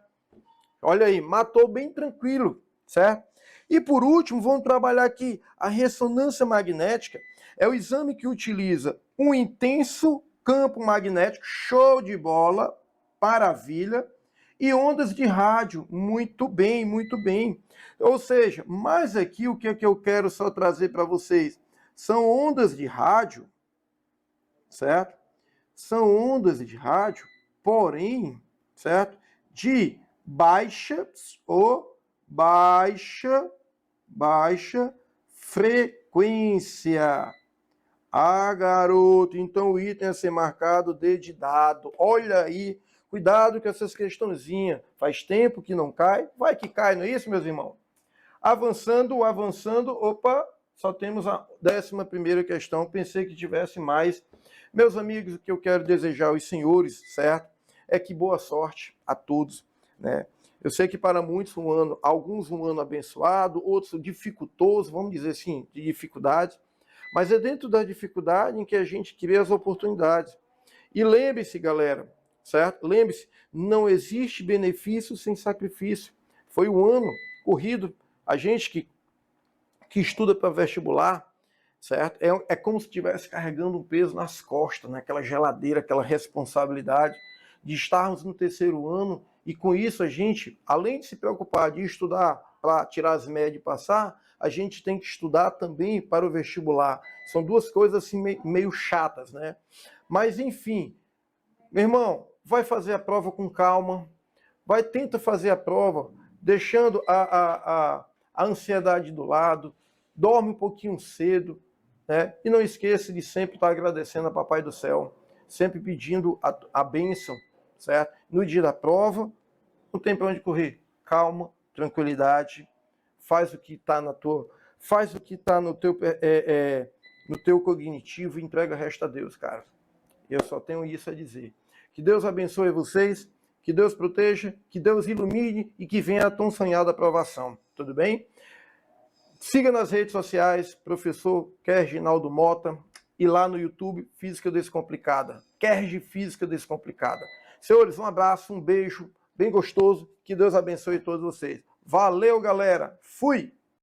Olha aí, matou bem tranquilo, certo? E por último, vamos trabalhar aqui a ressonância magnética. É o exame que utiliza um intenso campo magnético, show de bola, maravilha, e ondas de rádio, muito bem, muito bem. Ou seja, mas aqui o que é que eu quero só trazer para vocês? São ondas de rádio, certo? São ondas de rádio, porém, certo? De baixa frequência. Ah, garoto, então o item a ser marcado dedidado. Olha aí, cuidado com essas questõezinhas. Faz tempo que não cai, vai que cai, não é isso, meus irmãos? Avançando, opa, só temos a 11ª questão, pensei que tivesse mais. Meus amigos, o que eu quero desejar aos senhores, certo? É que boa sorte a todos, né? Eu sei que para muitos alguns um ano abençoado, outros dificultoso, vamos dizer assim, de dificuldades, mas é dentro da dificuldade em que a gente cria as oportunidades. E lembre-se, galera, certo? Lembre-se, não existe benefício sem sacrifício. Foi um ano corrido, a gente que estuda para vestibular, certo? É como se estivesse carregando um peso nas costas, naquela geladeira, aquela responsabilidade de estarmos no 3º ano e com isso a gente, além de se preocupar de estudar para tirar as médias e passar, a gente tem que estudar também para o vestibular. São duas coisas assim meio chatas, né? Mas enfim, meu irmão, vai fazer a prova com calma, tenta fazer a prova deixando a ansiedade do lado, dorme um pouquinho cedo, né? E não esqueça de sempre estar agradecendo a Papai do Céu, sempre pedindo a bênção, certo? No dia da prova, não tem para onde correr. Calma, tranquilidade, faz o que está faz o que está no teu cognitivo e entrega o resto a Deus, cara. Eu só tenho isso a dizer. Que Deus abençoe vocês, que Deus proteja, que Deus ilumine e que venha a tão sonhada aprovação. Tudo bem? Siga nas redes sociais, professor Kerginaldo Mota, e lá no YouTube, Física Descomplicada. Kerg Física Descomplicada. Senhores, um abraço, um beijo bem gostoso. Que Deus abençoe todos vocês. Valeu, galera. Fui!